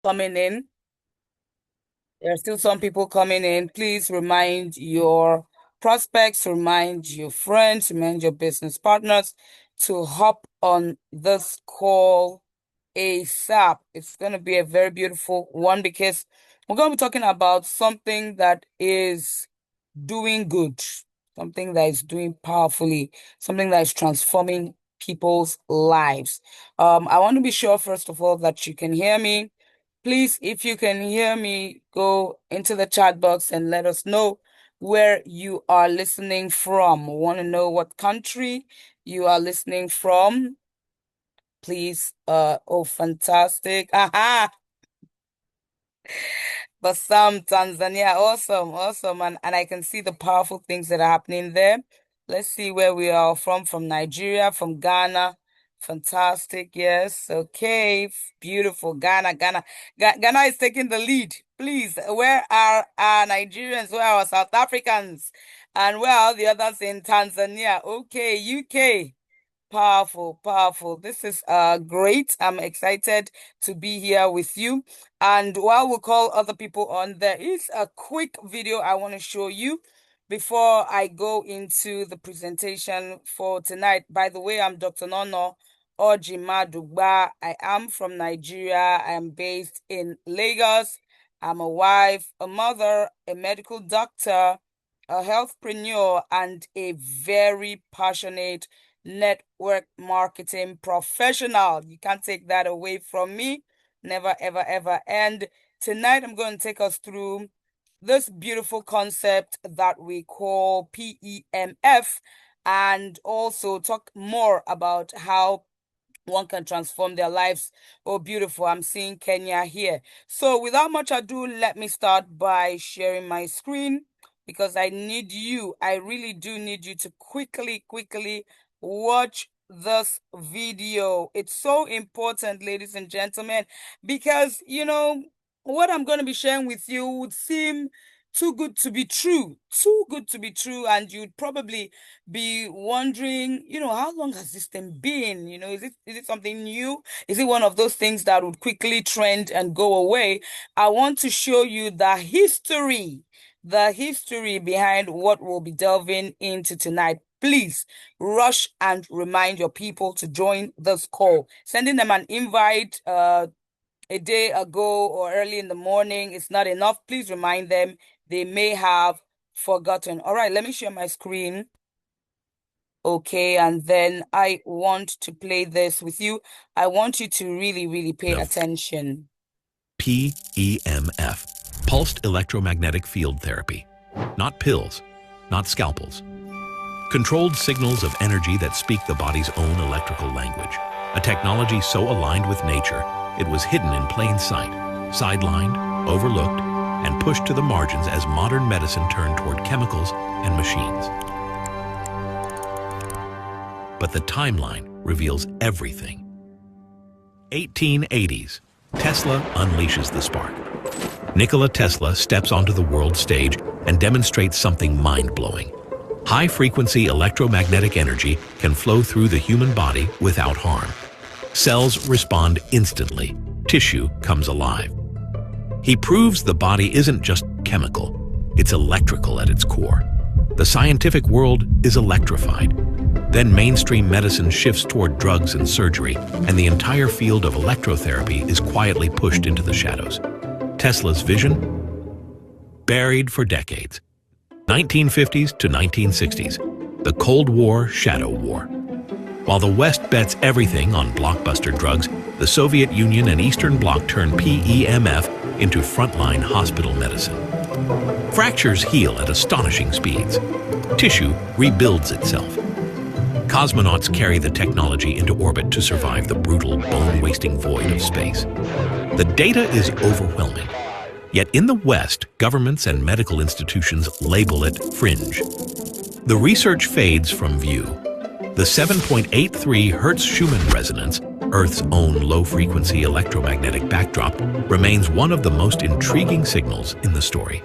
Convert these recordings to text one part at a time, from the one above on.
coming in. There are still some people coming in. Please remind your prospects, remind your friends, remind your business partners to hop on this call ASAP. It's going to be a very beautiful one because we're going to be talking about something that is doing good, something that is doing powerfully, something that is transforming people's lives. I want to be sure, first of all, that you can hear me. Please, if you can hear me, go into the chat box and let us know where you are listening from. We want to know what country you are listening from. Please, oh, fantastic. Aha! Bassam, Tanzania. Awesome, awesome. And I can see the powerful things that are happening there. Let's see where we are from Nigeria, from Ghana. Fantastic. Yes. Okay. Beautiful. Ghana is taking the lead. Please, where are our Nigerians? Where are our South Africans? And where are the others in Tanzania? Okay, UK. Powerful, powerful. This is great. I'm excited to be here with you. And while we call other people on, there is a quick video I want to show you before I go into the presentation for tonight. By the way, I'm Dr. Nono Orji-Madugba. I am from Nigeria. I am based in Lagos. I'm a wife, a mother, a medical doctor, a healthpreneur, and a very passionate network marketing professional. You can't take that away from me. Never, ever, ever. And tonight I'm going to take us through this beautiful concept that we call PEMF and also talk more about how one can transform their lives. Oh, beautiful. I'm seeing Kenya here. So without much ado, let me start by sharing my screen because I need you. I really do need you to quickly watch this video. It's so important, ladies and gentlemen, because, what I'm going to be sharing with you would seem too good to be true, and you'd probably be wondering, how long has this thing been? Is it something new? Is it one of those things that would quickly trend and go away? I want to show you the history behind what we'll be delving into tonight. Please rush and remind your people to join this call. Sending them an invite a day ago or early in the morning is not enough. Please remind them. They may have forgotten. All right, let me share my screen. Okay, and then I want to play this with you. I want you to really pay attention. PEMF, pulsed electromagnetic field therapy. Not pills, not scalpels. Controlled signals of energy that speak the body's own electrical language. A technology so aligned with nature, it was hidden in plain sight, sidelined, overlooked, and pushed to the margins as modern medicine turned toward chemicals and machines. But the timeline reveals everything. 1880s, Tesla unleashes the spark. Nikola Tesla steps onto the world stage and demonstrates something mind-blowing. High-frequency electromagnetic energy can flow through the human body without harm. Cells respond instantly. Tissue comes alive. He proves the body isn't just chemical, it's electrical at its core. The scientific world is electrified. Then mainstream medicine shifts toward drugs and surgery, and the entire field of electrotherapy is quietly pushed into the shadows. Tesla's vision? Buried for decades. 1950s to 1960s, the Cold War Shadow War. While the West bets everything on blockbuster drugs, the Soviet Union and Eastern Bloc turn PEMF into frontline hospital medicine. Fractures heal at astonishing speeds. Tissue rebuilds itself. Cosmonauts carry the technology into orbit to survive the brutal, bone-wasting void of space. The data is overwhelming. Yet in the West, governments and medical institutions label it fringe. The research fades from view. The 7.83 Hertz-Schumann resonance, Earth's own low-frequency electromagnetic backdrop, remains one of the most intriguing signals in the story.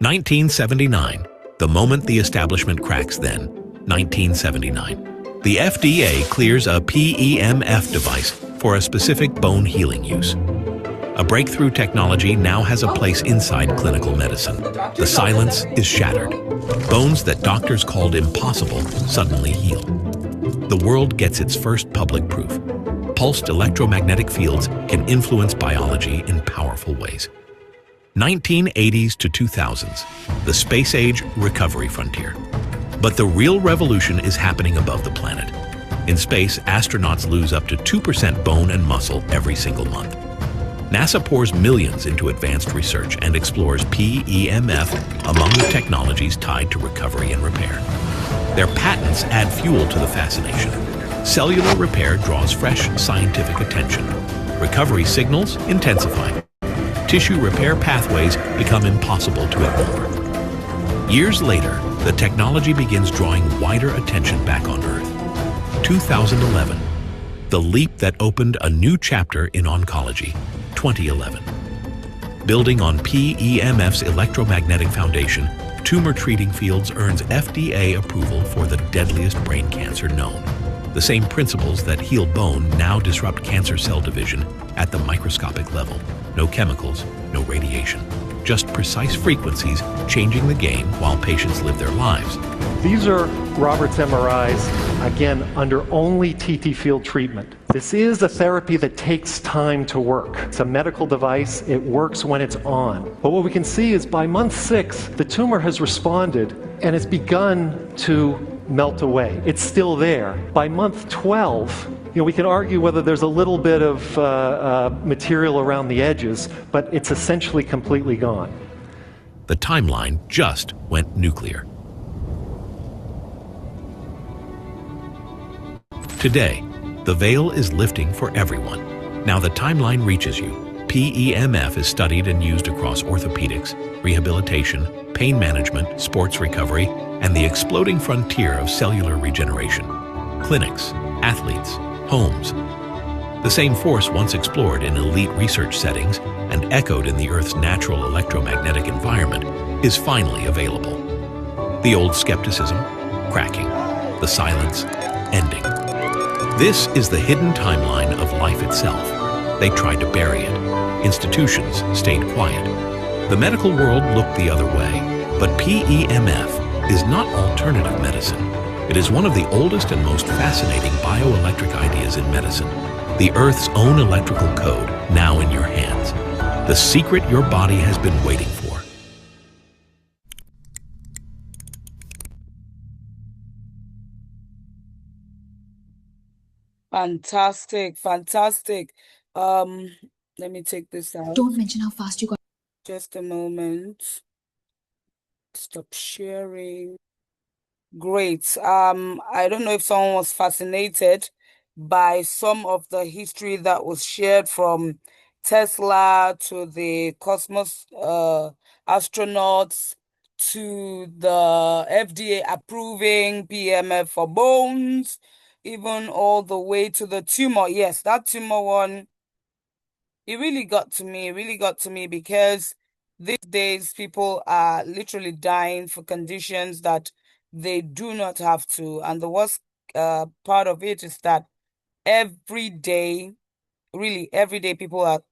1979, the moment the establishment cracks then, 1979. The FDA clears a PEMF device for a specific bone healing use. A breakthrough technology now has a place inside clinical medicine. The silence is shattered. Bones that doctors called impossible suddenly heal. The world gets its first public proof. Pulsed electromagnetic fields can influence biology in powerful ways. 1980s to 2000s, the space age recovery frontier. But the real revolution is happening above the planet. In space, astronauts lose up to 2% bone and muscle every single month. NASA pours millions into advanced research and explores PEMF among the technologies tied to recovery and repair. Their patents add fuel to the fascination. Cellular repair draws fresh scientific attention. Recovery signals intensify. Tissue repair pathways become impossible to ignore. Years later, the technology begins drawing wider attention back on Earth. 2011, the leap that opened a new chapter in oncology. 2011. Building on PEMF's electromagnetic foundation, Tumor Treating Fields earns FDA approval for the deadliest brain cancer known. The same principles that heal bone now disrupt cancer cell division at the microscopic level. No chemicals, no radiation. Just precise frequencies changing the game while patients live their lives. These are Robert's MRIs, again, under only TT field treatment. This is a therapy that takes time to work. It's a medical device. It works when it's on. But what we can see is by month 6, the tumor has responded and it's begun to melt away. It's still there. By month 12, we can argue whether there's a little bit of material around the edges, but it's essentially completely gone. The timeline just went nuclear. Today, the veil is lifting for everyone. Now the timeline reaches you. PEMF is studied and used across orthopedics, rehabilitation, pain management, sports recovery, and the exploding frontier of cellular regeneration. Clinics, athletes, homes. The same force once explored in elite research settings and echoed in the Earth's natural electromagnetic environment is finally available. The old skepticism, cracking. The silence, ending. This is the hidden timeline of life itself. They tried to bury it. Institutions stayed quiet. The medical world looked the other way. But PEMF is not alternative medicine. It is one of the oldest and most fascinating bioelectric ideas in medicine. The Earth's own electrical code, now in your hands. The secret your body has been waiting for. Fantastic, fantastic. Let me take this out. Don't mention how fast you got. Just a moment. Stop sharing. Great. I don't know if someone was fascinated by some of the history that was shared from Tesla to the cosmos astronauts to the FDA approving PMF for bones, even all the way to the tumor. Yes, that tumor one, it really got to me. It really got to me because these days people are literally dying for conditions that they do not have to. And the worst part of it is that every day, really every day people are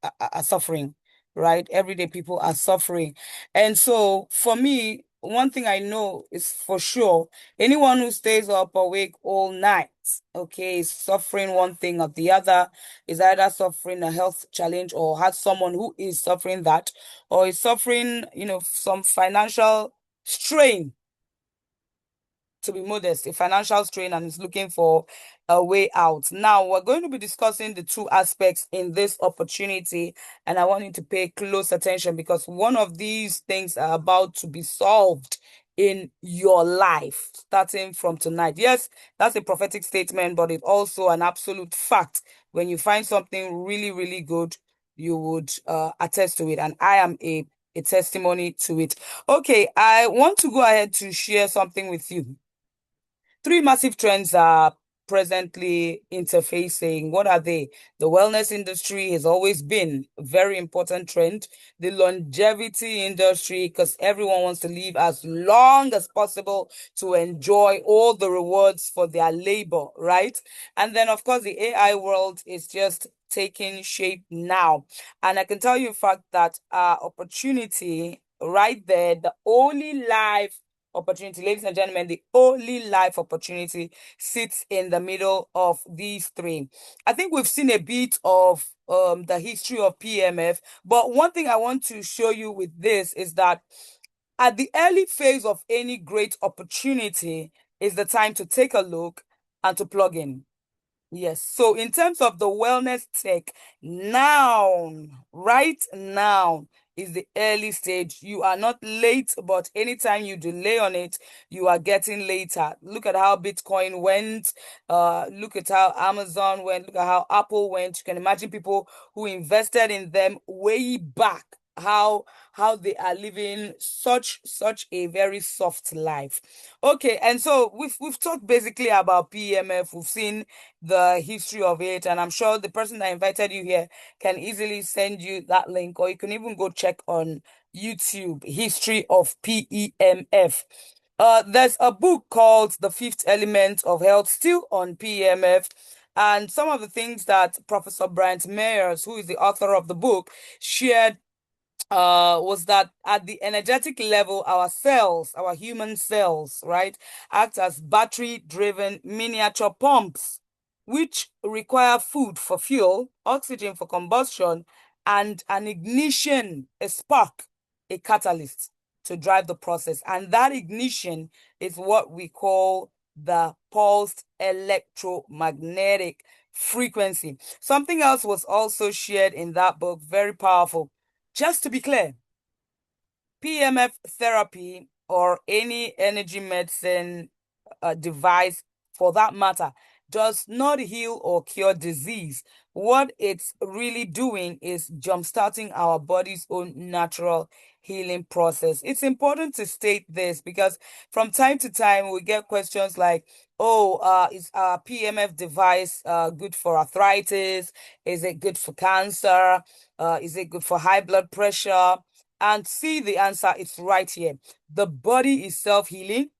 suffering, right? Every day people are suffering. And so for me, one thing I know is for sure, anyone who stays up awake all night, okay, is suffering one thing or the other, is either suffering a health challenge or has someone who is suffering that, or is suffering, some financial strain, to be modest, a financial strain, and is looking for a way out. Now, we're going to be discussing the two aspects in this opportunity, and I want you to pay close attention because one of these things are about to be solved in your life, starting from tonight. Yes, that's a prophetic statement, but it's also an absolute fact. When you find something really, really good, you would attest to it, and I am a testimony to it. Okay, I want to go ahead to share something with you. Three massive trends are presently interfacing. What are they? The wellness industry has always been a very important trend. The longevity industry, because everyone wants to live as long as possible to enjoy all the rewards for their labor, right? And then, of course, the AI world is just taking shape now. And I can tell you in fact that opportunity right there, the Olylife opportunity, ladies and gentlemen, the Olylife opportunity sits in the middle of these three. I think we've seen a bit of the history of PMF, but one thing I want to show you with this is that at the early phase of any great opportunity is the time to take a look and to plug in. Yes. So in terms of the wellness tech, now, right now is the early stage. You are not late, but anytime you delay on it, you are getting later. Look at how Bitcoin went. Look at how Amazon went. Look at how Apple went. You can imagine people who invested in them way back. How they are living such a very soft life. Okay, and so we've talked basically about PMF. We've seen the history of it, and I'm sure the person that invited you here can easily send you that link, or you can even go check on YouTube, History of PEMF. There's a book called The Fifth Element of Health, still on PEMF. And some of the things that Professor Bryant Mayers, who is the author of the book, shared was that at the energetic level, our cells, our human cells, right, act as battery-driven miniature pumps, which require food for fuel, oxygen for combustion, and an ignition, a spark, a catalyst to drive the process. And that ignition is what we call the pulsed electromagnetic frequency. Something else was also shared in that book, very powerful. Just to be clear, PMF therapy or any energy medicine device for that matter does not heal or cure disease. What it's really doing is jumpstarting our body's own natural healing process. It's important to state this because from time to time we get questions like, oh, is our PMF device good for arthritis? Is it good for cancer? Is it good for high blood pressure? And see the answer, it's right here. The body is self-healing,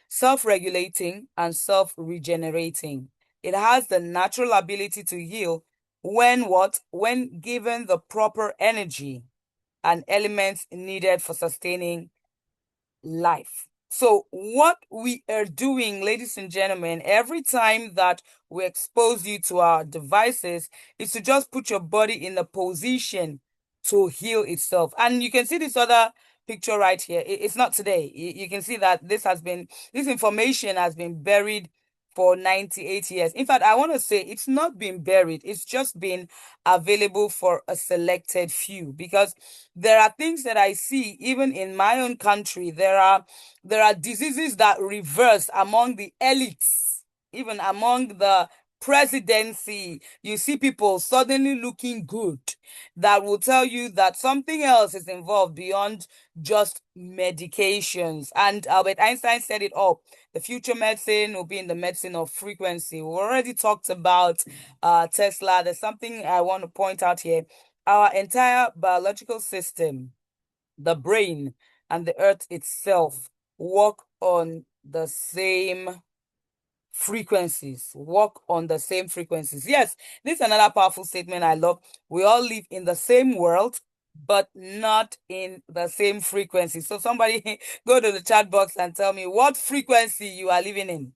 self-regulating, and self-regenerating. It has the natural ability to heal when what? When given the proper energy and elements needed for sustaining life. So what we are doing, ladies and gentlemen, every time that we expose you to our devices is to just put your body in a position to heal itself. And you can see this other picture right here. It's not today. You can see that this information has been buried for 98 years. In fact, I want to say it's not been buried. It's just been available for a selected few because there are things that I see even in my own country. There are diseases that reverse among the elites, even among the presidency. You see people suddenly looking good that will tell you that something else is involved beyond just medications. And Albert Einstein said it all. The future medicine will be in the medicine of frequency. We already talked about Tesla. There's something I want to point out here. Our entire biological system, the brain, and the earth itself work on the same frequencies. Work on the same frequencies. Yes, this is another powerful statement I love. We all live in the same world, but not in the same frequency. So somebody go to the chat box and tell me what frequency you are living in.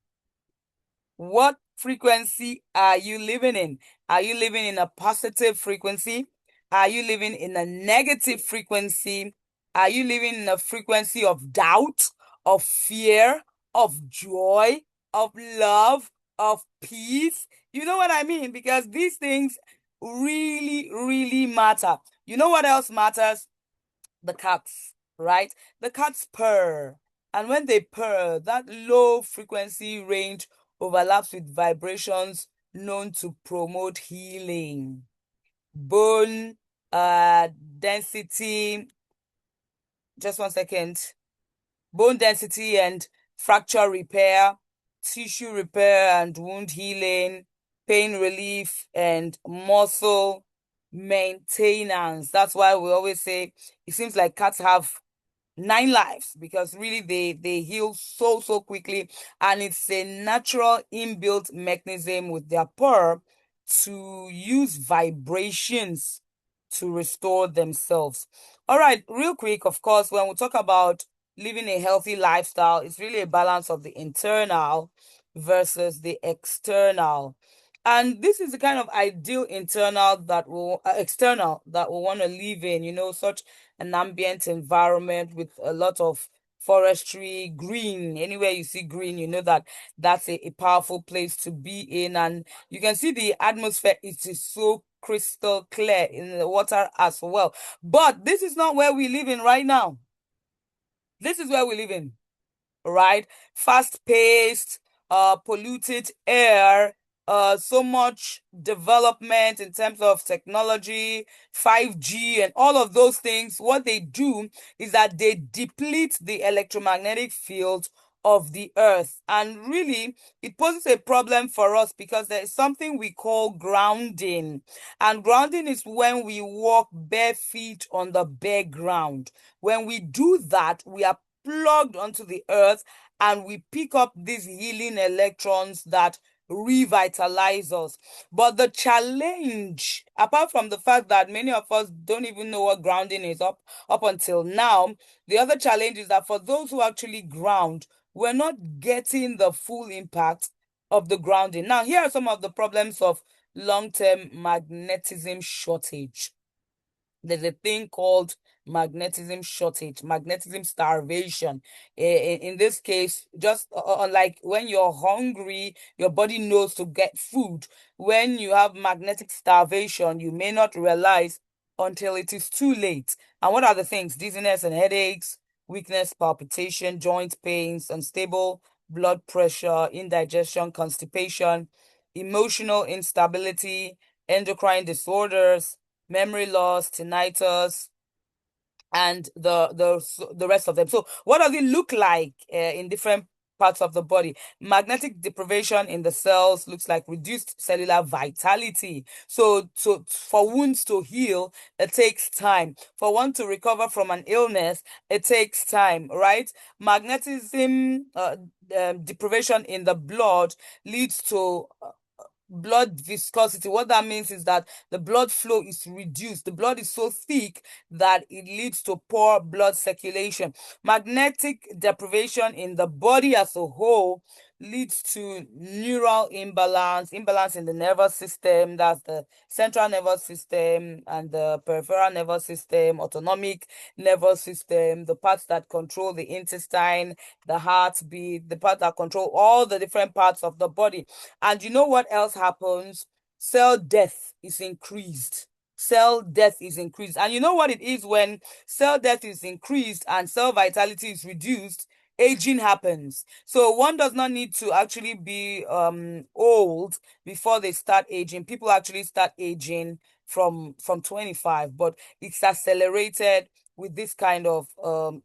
What frequency are you living in? Are you living in a positive frequency? Are you living in a negative frequency? Are you living in a frequency of doubt, of fear, of joy, of love, of peace? You know what I mean? Because these things really, really matter. You know what else matters? The cats, right? The cats purr. And when they purr, that low frequency range overlaps with vibrations known to promote healing. Bone density, just one second. Bone density and fracture repair, tissue repair and wound healing, pain relief and muscle maintenance. That's why we always say it seems like cats have 9 lives because really they heal so quickly, and it's a natural inbuilt mechanism with their purr to use vibrations to restore themselves. All right, real quick, of course, when we talk about living a healthy lifestyle, it's really a balance of the internal versus the external. And this is the kind of ideal internal that will external that we want to live in, such an ambient environment with a lot of forestry, green. Anywhere you see green, you know that that's a powerful place to be in. And you can see the atmosphere, it is so crystal clear in the water as well. But this is not where we live in right now. This is where we live in, right? Fast-paced, polluted air, so much development in terms of technology, 5G, and all of those things. What they do is that they deplete the electromagnetic field of the earth. And really, it poses a problem for us because there is something we call grounding. And grounding is when we walk bare feet on the bare ground. When we do that, we are plugged onto the earth and we pick up these healing electrons that revitalize us. But the challenge, apart from the fact that many of us don't even know what grounding is up until now, the other challenge is that for those who actually ground, we're not getting the full impact of the grounding. Now, here are some of the problems of long-term magnetism shortage. There's a thing called magnetism shortage, magnetism starvation. In this case, just unlike when you're hungry, your body knows to get food. When you have magnetic starvation, you may not realize until it is too late. And what are the things? Dizziness and headaches, weakness, palpitation, joint pains, unstable blood pressure, indigestion, constipation, emotional instability, endocrine disorders, memory loss, tinnitus, and the rest of them. So what does it look like in different parts of the body? Magnetic deprivation in the cells looks like reduced cellular vitality. So for wounds to heal, it takes time. For one to recover from an illness, it takes time, right? Magnetism deprivation in the blood leads to blood viscosity. What that means is that the blood flow is reduced. The blood is so thick that it leads to poor blood circulation. Magnetic deprivation in the body as a whole leads to neural imbalance in the nervous system. That's the central nervous system and the peripheral nervous system, autonomic nervous system, the parts that control the intestine, the heartbeat, the parts that control all the different parts of the body. And you know what else happens? Cell death is increased. Cell death is increased. And you know what it is when cell death is increased and cell vitality is reduced? Aging happens. So one does not need to actually be old before they start aging. People actually start aging from 25, but it's accelerated with this kind of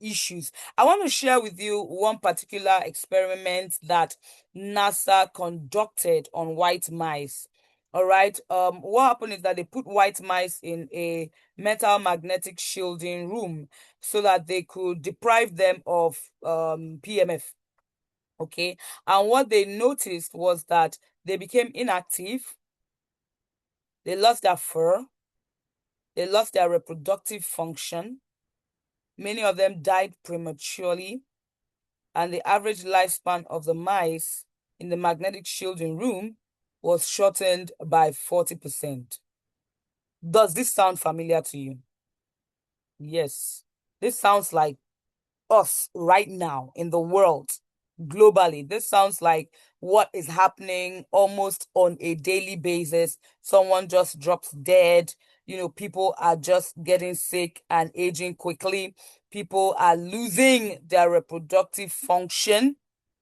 issues. I want to share with you one particular experiment that NASA conducted on white mice. All right. What happened is that they put white mice in a metal magnetic shielding room so that they could deprive them of PMF. Okay. And what they noticed was that they became inactive, they lost their fur, they lost their reproductive function. Many of them died prematurely, and the average lifespan of the mice in the magnetic shielding room was shortened by 40%. Does this sound familiar to you? Yes. This sounds like us right now in the world, globally. This sounds like what is happening almost on a daily basis. Someone just drops dead. People are just getting sick and aging quickly. People are losing their reproductive function.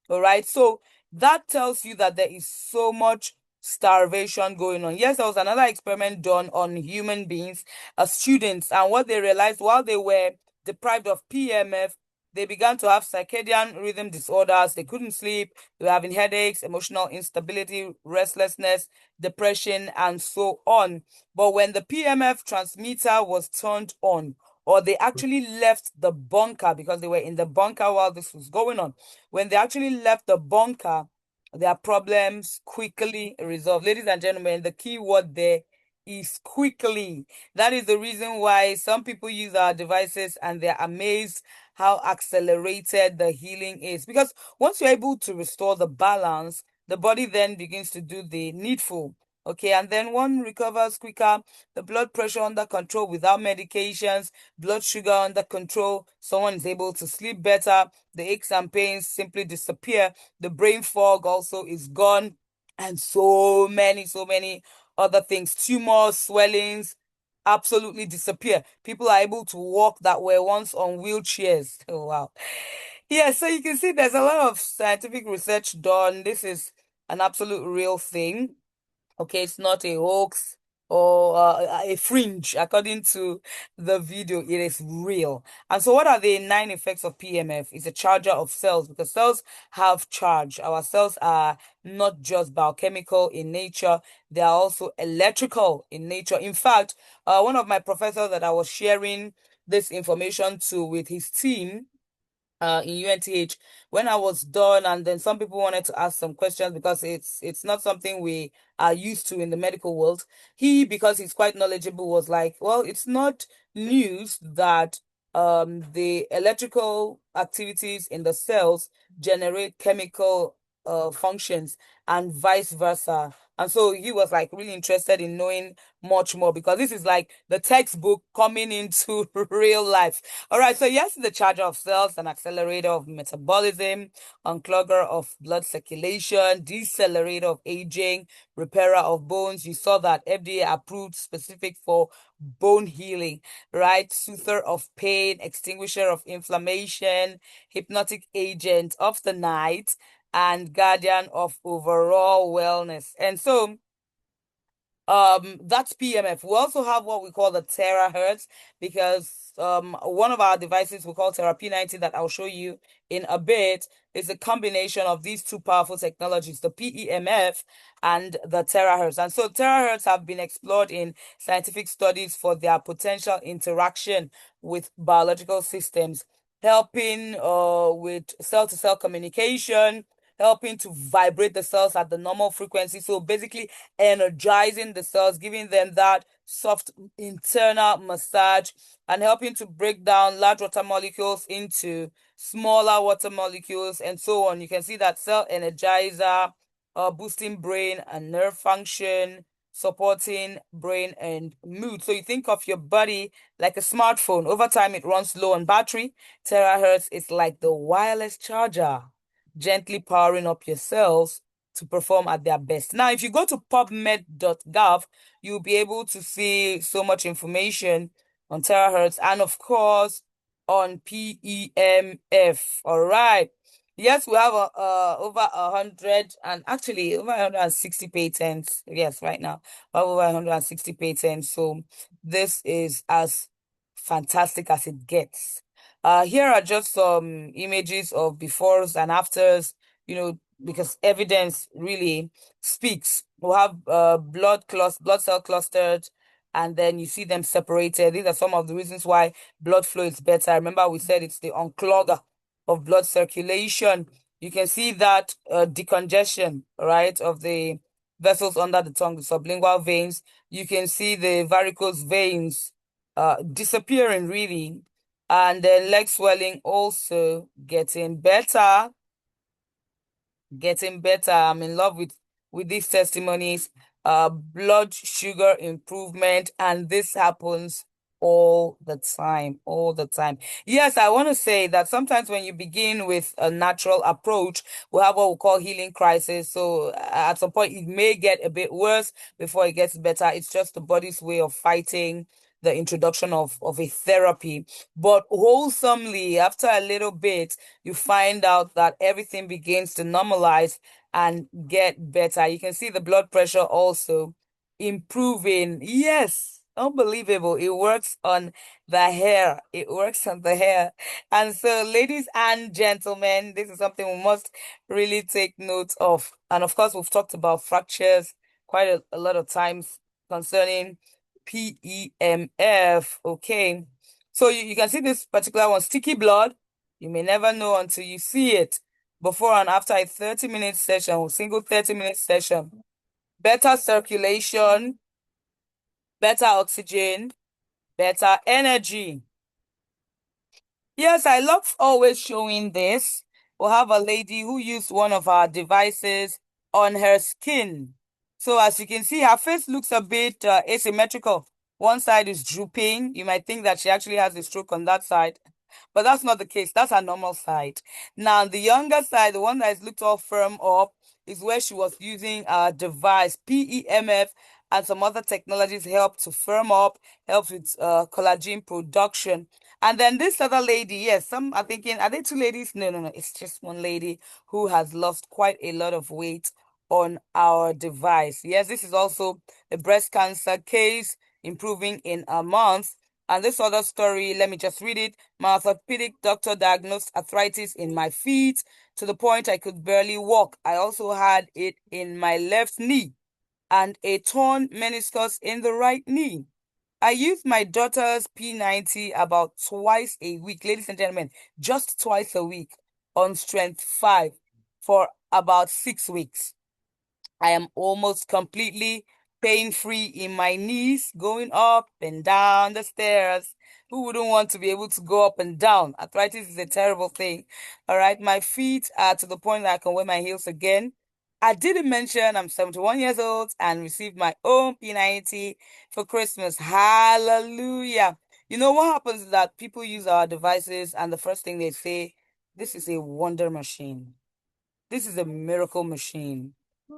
All right. So that tells you that there is so much starvation going on. Yes, there was another experiment done on human beings, students, and what they realized while they were deprived of PMF, they began to have circadian rhythm disorders. They couldn't sleep. They were having headaches, emotional instability, restlessness, depression, and so on. But when the PMF transmitter was turned on, or they actually left the bunker because they were in the bunker while this was going on. When they actually left the bunker, their problems quickly resolved. Ladies and gentlemen, the key word there is quickly. That is the reason why some people use our devices and they're amazed how accelerated the healing is. Because once you're able to restore the balance, the body then begins to do the needful. Okay, and then one recovers quicker, the blood pressure under control without medications, blood sugar under control, someone is able to sleep better, the aches and pains simply disappear, the brain fog also is gone, and so many other things. Tumors, swellings absolutely disappear. People are able to walk that were once on wheelchairs. Oh, wow. Yeah, so you can see there's a lot of scientific research done. This is an absolute real thing. Okay, it's not a hoax or a fringe. According to the video, it is real. And so, what are the nine effects of PMF? It's a charger of cells because cells have charge. Our cells are not just biochemical in nature, they are also electrical in nature. In fact, one of my professors that I was sharing this information to with his team in UNTH when I was done, and then some people wanted to ask some questions because it's not something we are used to in the medical world. He, because he's quite knowledgeable, was like, well, it's not news that the electrical activities in the cells generate chemical functions and vice versa. And so he was like really interested in knowing much more because this is like the textbook coming into real life. All right, so yes, the charger of cells, an accelerator of metabolism, unclogger of blood circulation, decelerator of aging, repairer of bones. You saw that FDA approved specific for bone healing, right? Soother of pain, extinguisher of inflammation, hypnotic agent of the night, and guardian of overall wellness. And so, that's PMF. We also have what we call the terahertz because one of our devices we call Therapy 90 that I'll show you in a bit is a combination of these two powerful technologies, the PEMF and the terahertz. And so terahertz have been explored in scientific studies for their potential interaction with biological systems, helping with cell-to-cell communication, helping to vibrate the cells at the normal frequency. So basically energizing the cells, giving them that soft internal massage and helping to break down large water molecules into smaller water molecules and so on. You can see that cell energizer, boosting brain and nerve function, supporting brain and mood. So you think of your body like a smartphone. Over time, it runs low on battery. Terahertz is like the wireless charger gently powering up your cells to perform at their best. Now, if you go to pubmed.gov, you'll be able to see so much information on terahertz and, of course, on PEMF. All right. Yes, we have over 100 and actually over 160 patents. Yes, right now, we have over 160 patents. So this is as fantastic as it gets. Here are just some images of befores and afters, because evidence really speaks. We have blood cell clustered, and then you see them separated. These are some of the reasons why blood flow is better. Remember, we said it's the unclogger of blood circulation. You can see that decongestion, right, of the vessels under the tongue, the sublingual veins. You can see the varicose veins disappearing really, and then leg swelling also getting better, getting better. I'm in love with these testimonies. Blood sugar improvement, and this happens all the time, all the time. Yes, I want to say that sometimes when you begin with a natural approach, we have what we call healing crisis. So at some point, it may get a bit worse before it gets better. It's just the body's way of fighting the introduction of a therapy. But wholesomely, after a little bit, you find out that everything begins to normalize and get better. You can see the blood pressure also improving. Yes, unbelievable. It works on the hair. It works on the hair. And so, ladies and gentlemen, this is something we must really take note of. And of course, we've talked about fractures quite a lot of times concerning PEMF. Okay. So you can see this particular one, sticky blood. You may never know until you see it. before and after a 30-minute session, single 30-minute session. Better circulation, better oxygen, better energy. Yes, I love always showing this. We'll have a lady who used one of our devices on her skin. So as you can see, her face looks a bit asymmetrical. One side is drooping. You might think that she actually has a stroke on that side, but that's not the case. That's her normal side. Now, the younger side, the one that is looked all firm up, is where she was using a device, PEMF, and some other technologies help to firm up, helps with collagen production. And then this other lady, yes, some are thinking, are they two ladies? No, no, no. It's just one lady who has lost quite a lot of weight on our device. Yes, this is also a breast cancer case improving in a month. And this other story, let me just read it. My orthopedic doctor diagnosed arthritis in my feet to the point I could barely walk. I also had it in my left knee and a torn meniscus in the right knee. I use my daughter's P90 about twice a week, ladies and gentlemen, just twice a week on strength 5 for about 6 weeks. I am almost completely pain-free in my knees, going up and down the stairs. Who wouldn't want to be able to go up and down? Arthritis is a terrible thing. All right, my feet are to the point that I can wear my heels again. I didn't mention I'm 71 years old and received my own P90 for Christmas. Hallelujah. You know what happens is that people use our devices and the first thing they say, this is a wonder machine. This is a miracle machine.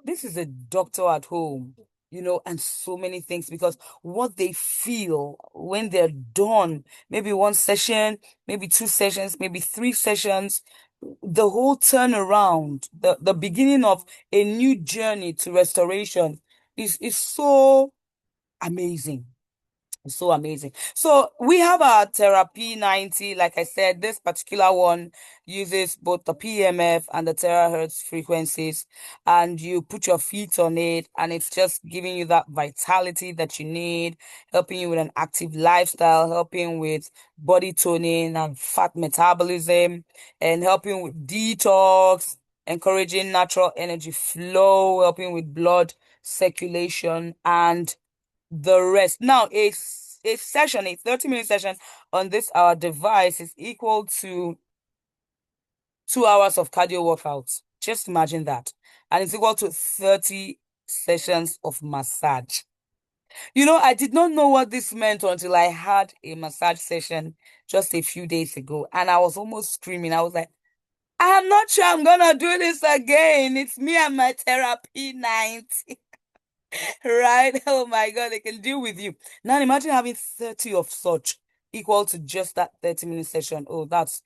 This is a doctor at home, and so many things because what they feel when they're done, maybe one session, maybe two sessions, maybe three sessions, the whole turnaround, the beginning of a new journey to restoration is so amazing. It's so amazing. So we have our therapy 90. Like I said, this particular one uses both the PMF and the terahertz frequencies, and you put your feet on it, and it's just giving you that vitality that you need, helping you with an active lifestyle, helping with body toning and fat metabolism, and helping with detox, encouraging natural energy flow, helping with blood circulation, and the rest. Now, a session, a 30-minute session on this our device is equal to 2 hours of cardio workouts. Just imagine that. And it's equal to 30 sessions of massage. I did not know what this meant until I had a massage session just a few days ago. And I was almost screaming. I was like, I'm not sure I'm gonna do this again. It's me and my therapy 90. Right? Oh my God, they can deal with you. Now imagine having 30 of such equal to just that 30-minute session. Oh, that's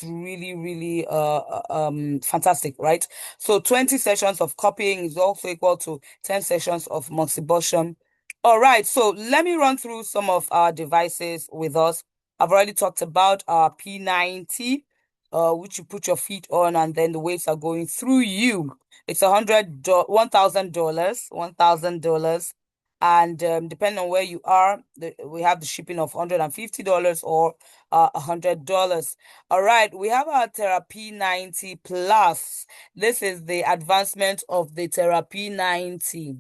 really, really fantastic, right? So 20 sessions of copying is also equal to 10 sessions of moxibustion. All right, so let me run through some of our devices with us. I've already talked about our P90, which you put your feet on and then the waves are going through you. It's $1,000, $1,000. And depending on where you are, we have the shipping of $150 or $100. All right, we have our Therapy 90 Plus. This is the advancement of the Therapy 90.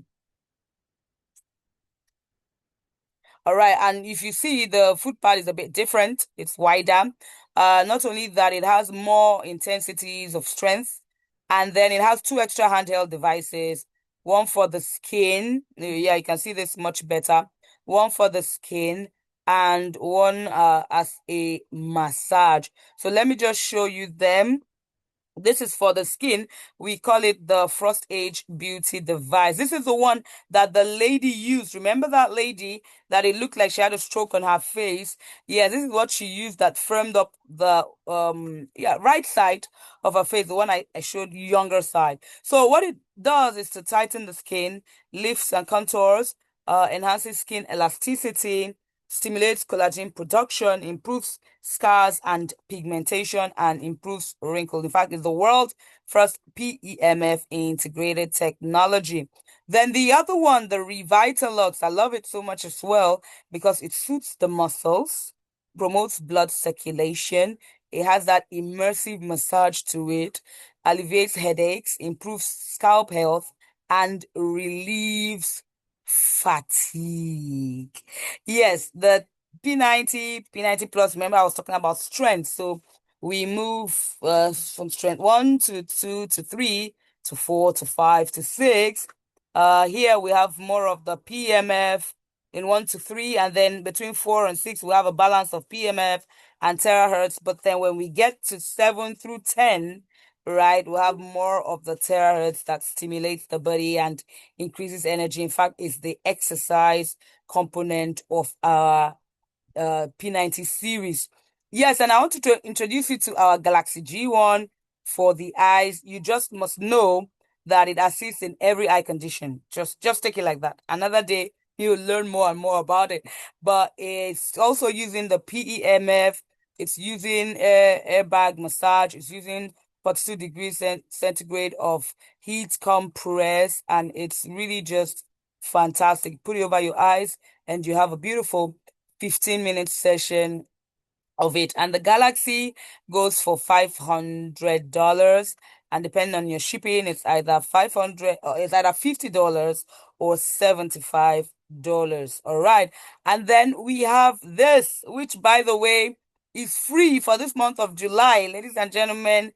All right, and if you see the footpad is a bit different, it's wider. Not only that, it has more intensities of strength, and then it has two extra handheld devices, one for the skin. Yeah, you can see this much better. One for the skin and one as a massage. So let me just show you them. This is for the skin. We call it the Frost Age Beauty Device. This is the one that the lady used. Remember that lady that it looked like she had a stroke on her face? Yeah, this is what she used that firmed up the right side of her face, the one I showed you, younger side. So what it does is to tighten the skin, lifts and contours, enhances skin elasticity, stimulates collagen production, improves scars and pigmentation, and improves wrinkles. In fact, it's the world's first PEMF integrated technology. Then the other one, the Revitalux, I love it so much as well because it suits the muscles, promotes blood circulation, It has that immersive massage to it, alleviates headaches, improves scalp health, and relieves fatigue. Yes, the P90 Plus, remember I was talking about strength. So we move from strength 1 to 2 to 3 to 4 to 5 to 6. Here we have more of the PMF in 1 to 3, and then between 4 and 6 we have a balance of PMF and terahertz. But then when we get to 7 through 10, right, we have more of the terahertz that stimulates the body and increases energy. In fact, it's the exercise component of our P90 series. Yes, and I want to introduce you to our Galaxy G1 for the eyes. You just must know that it assists in every eye condition. Just take it like that. Another day, you'll learn more and more about it. But it's also using the PEMF. It's using airbag massage. It's using 42 degrees centigrade of heat compress. And it's really just fantastic. Put it over your eyes and you have a beautiful 15-minute session of it. And the Galaxy goes for $500. And depending on your shipping, it's either 500 or it's either $50 or $75. All right. And then we have this, which by the way is free for this month of July. Ladies and gentlemen,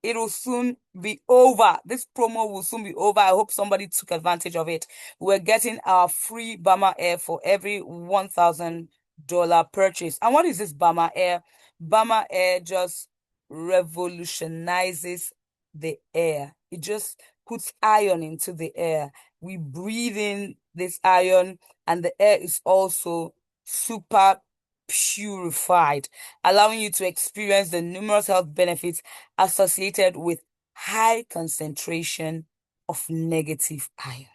it will soon be over. This promo will soon be over. I hope somebody took advantage of it. We're getting our free Bama Air for every $1,000 purchase. And what is this Bama Air? Bama Air just revolutionizes the air. It just puts iron into the air. We breathe in this iron, and the air is also super purified, allowing you to experience the numerous health benefits associated with high concentration of negative ions.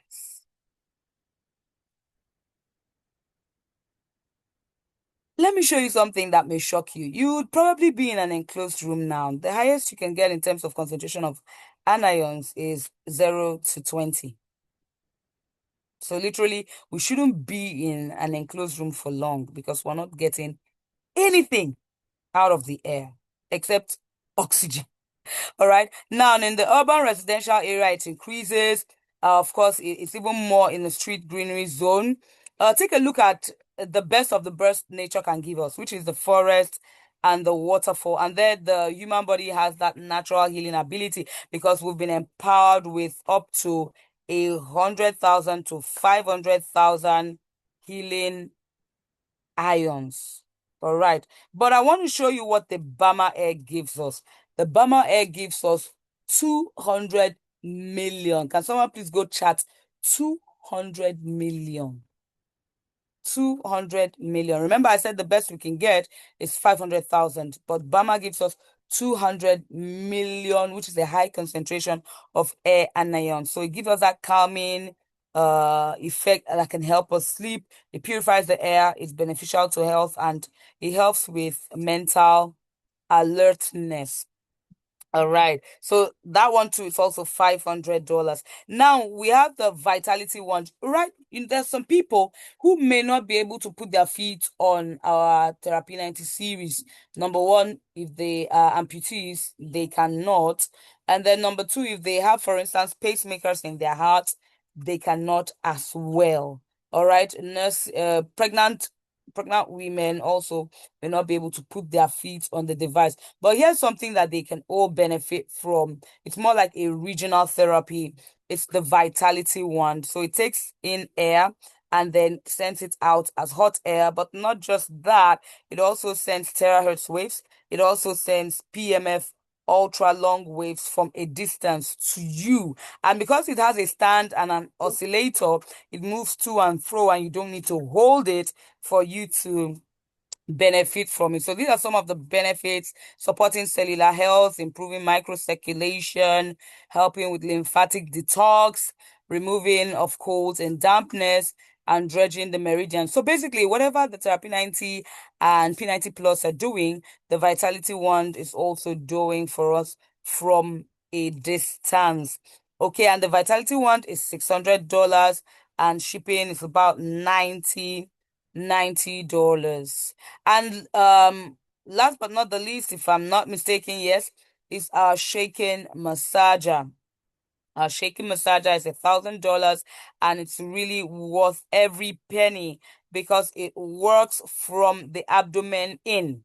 Let me show you something that may shock you. You would probably be in an enclosed room now. The highest you can get in terms of concentration of anions is 0 to 20. So literally, we shouldn't be in an enclosed room for long because we're not getting anything out of the air except oxygen. All right. Now, in the urban residential area, it increases. Of course, it's even more in the street greenery zone. Take a look at the best of the best nature can give us, which is the forest and the waterfall. And there, the human body has that natural healing ability because we've been empowered with up to 100,000 to 500,000 healing ions. All right. But I want to show you what the Bama Air gives us. The Bama Air gives us 200 million. Can someone please go chat 200 million? 200 million. Remember, I said the best we can get is 500,000, but Bama gives us 200 million, which is a high concentration of air and ion. So it gives us that calming effect that can help us sleep. It purifies the air, it's beneficial to health, and it helps with mental alertness. All right. So that one too is also $500. Now we have the Vitality one, right? There's some people who may not be able to put their feet on our Therapy 90 series. Number one, if they are amputees, they cannot. And then number two, if they have, for instance, pacemakers in their heart, they cannot as well. All right. Pregnant women also may not be able to put their feet on the device. But here's something that they can all benefit from. It's more like a regional therapy. It's the Vitality one. So it takes in air and then sends it out as hot air. But not just that, it also sends terahertz waves. It also sends PMF ultra long waves from a distance to you. And because it has a stand and an oscillator, it moves to and fro and you don't need to hold it for you to benefit from it. So these are some of the benefits: supporting cellular health, improving microcirculation, helping with lymphatic detox, removing of colds and dampness, and dredging the meridian. So basically, whatever the Therapy 90 and P90 Plus are doing, the Vitality Wand is also doing for us from a distance. Okay, and the Vitality Wand is $600 and shipping is about $90. And last but not the least, if I'm not mistaken, yes, is our shaking massager. Our shaking massager is $1,000 and it's really worth every penny because it works from the abdomen in.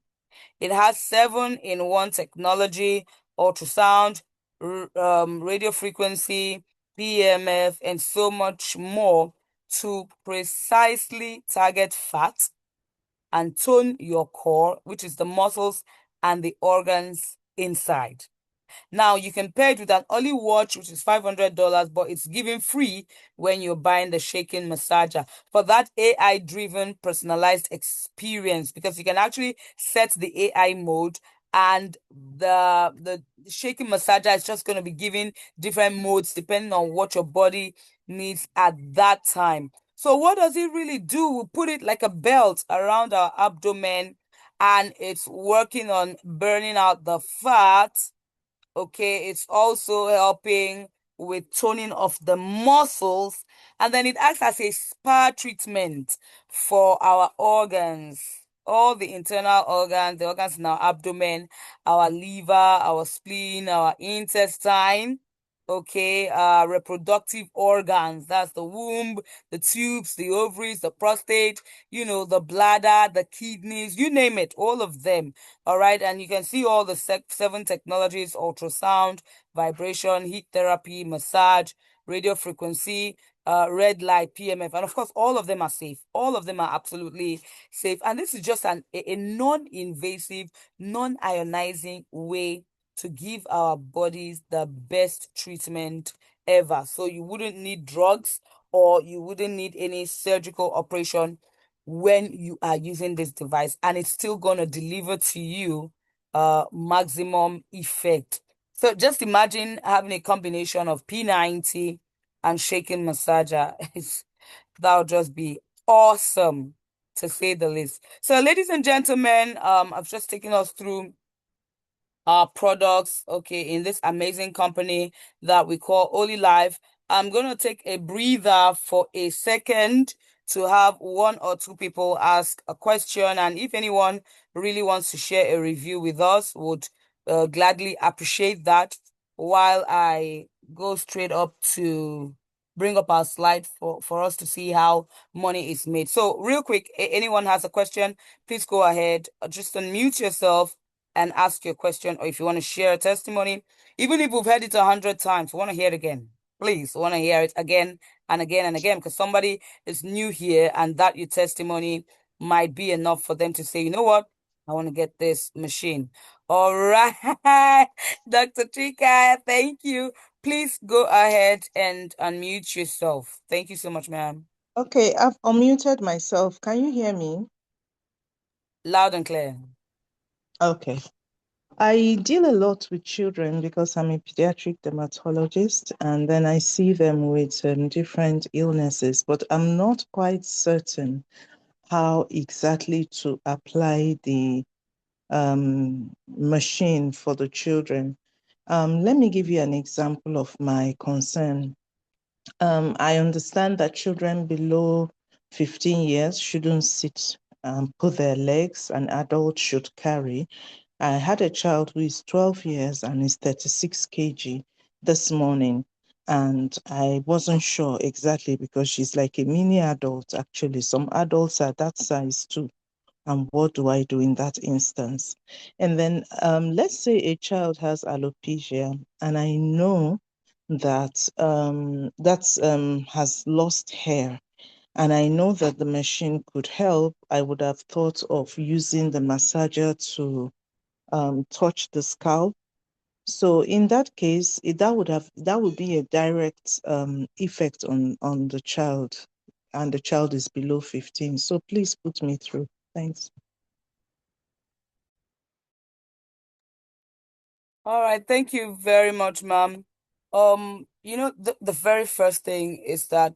It has 7-in-1 technology, ultrasound, radio frequency, PMF, and so much more to precisely target fat and tone your core, which is the muscles and the organs inside. Now you can pair it with an Ollie watch, which is $500, but it's given free when you're buying the shaking massager for that AI-driven personalized experience because you can actually set the AI mode and the shaking massager is just going to be giving different modes depending on what your body needs at that time. So what does it really do? We put it like a belt around our abdomen and it's working on burning out the fat. Okay, it's also helping with toning of the muscles, and then it acts as a spa treatment for our organs, all the internal organs, the organs in our abdomen, our liver, our spleen, our intestine. Okay, reproductive organs. That's the womb, the tubes, the ovaries, the prostate, the bladder, the kidneys, you name it, all of them. All right, and you can see all the 7 technologies: ultrasound, vibration, heat therapy, massage, radio frequency, red light, PMF, and of course, all of them are safe. All of them are absolutely safe. And this is just a non-invasive, non-ionizing way to give our bodies the best treatment ever. So you wouldn't need drugs or you wouldn't need any surgical operation when you are using this device, and it's still going to deliver to you maximum effect. So just imagine having a combination of P90 and shaking massager. That would just be awesome to say the least. So ladies and gentlemen, I've just taken us through our products, okay, in this amazing company that we call Olylife. I'm going to take a breather for a second to have one or two people ask a question. And if anyone really wants to share a review with us, would gladly appreciate that while I go straight up to bring up our slide for us to see how money is made. So real quick, anyone has a question, please go ahead. Just unmute yourself and ask your question, or if you want to share a testimony, even if we've heard it 100 times, we want to hear it again. Please, we want to hear it again and again and again, because somebody is new here and that your testimony might be enough for them to say, you know what? I want to get this machine. All right. Dr. Chika, thank you. Please go ahead and unmute yourself. Thank you so much, ma'am. Okay, I've unmuted myself. Can you hear me? Loud and clear. Okay. I deal a lot with children because I'm a pediatric dermatologist, and then I see them with different illnesses, but I'm not quite certain how exactly to apply the machine for the children. Let me give you an example of my concern. I understand that children below 15 years shouldn't sit and put their legs, and adults should carry. I had a child who is 12 years and is 36 kg this morning, and I wasn't sure exactly because she's like a mini adult, actually. Some adults are that size too. And what do I do in that instance? And then let's say a child has alopecia, and I know that has lost hair, and I know that the machine could help. I would have thought of using the massager to touch the scalp. So in that case, that would be a direct effect on the child, and the child is below 15. So please put me through. Thanks. All right, thank you very much, ma'am. The very first thing is that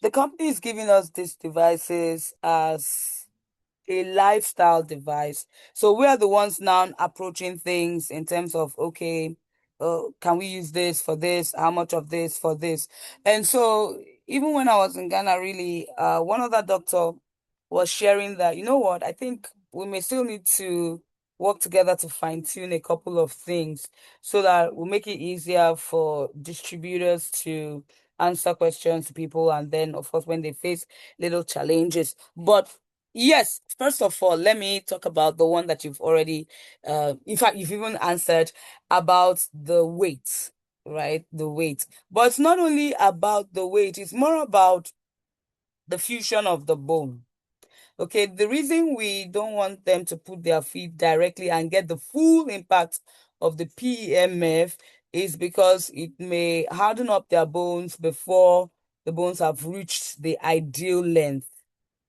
the company is giving us these devices as a lifestyle device. So we are the ones now approaching things in terms of, okay, can we use this for this? How much of this for this? And so even when I was in Ghana, really, one other doctor was sharing that, you know what, I think we may still need to work together to fine-tune a couple of things so that we'll make it easier for distributors to answer questions to people, and then of course when they face little challenges. But yes, first of all, let me talk about the one that you've already in fact you've even answered about the weight, right? The weight. But it's not only about the weight, it's more about the fusion of the bone. Okay, the reason we don't want them to put their feet directly and get the full impact of the PEMF is because it may harden up their bones before the bones have reached the ideal length.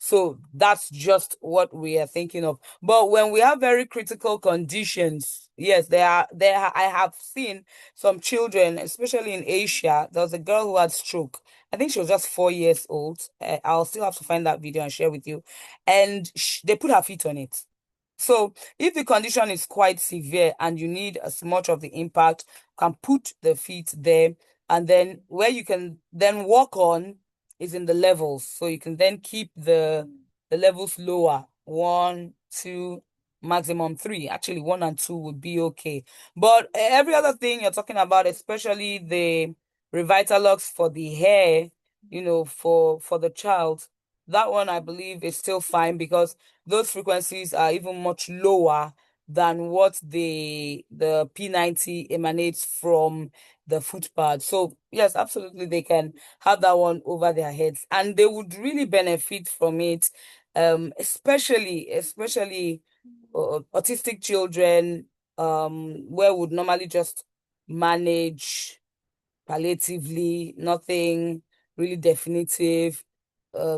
So that's just what we are thinking of. But when we have very critical conditions, yes, I have seen some children, especially in Asia. There was a girl who had stroke. I think she was just 4 years old. I'll still have to find that video and share with you. And sh they put her feet on it. So if the condition is quite severe and you need as much of the impact, you can put the feet there, and then where you can then walk on is in the levels. So you can then keep the levels lower. One, two, maximum three. Actually, one and two would be okay. But every other thing you're talking about, especially the Revitalox for the hair, for the child, that one I believe is still fine because those frequencies are even much lower than what the P90 emanates from the foot pad. So yes, absolutely, they can have that one over their heads, and they would really benefit from it. Especially autistic children, where would normally just manage palliatively, nothing really definitive,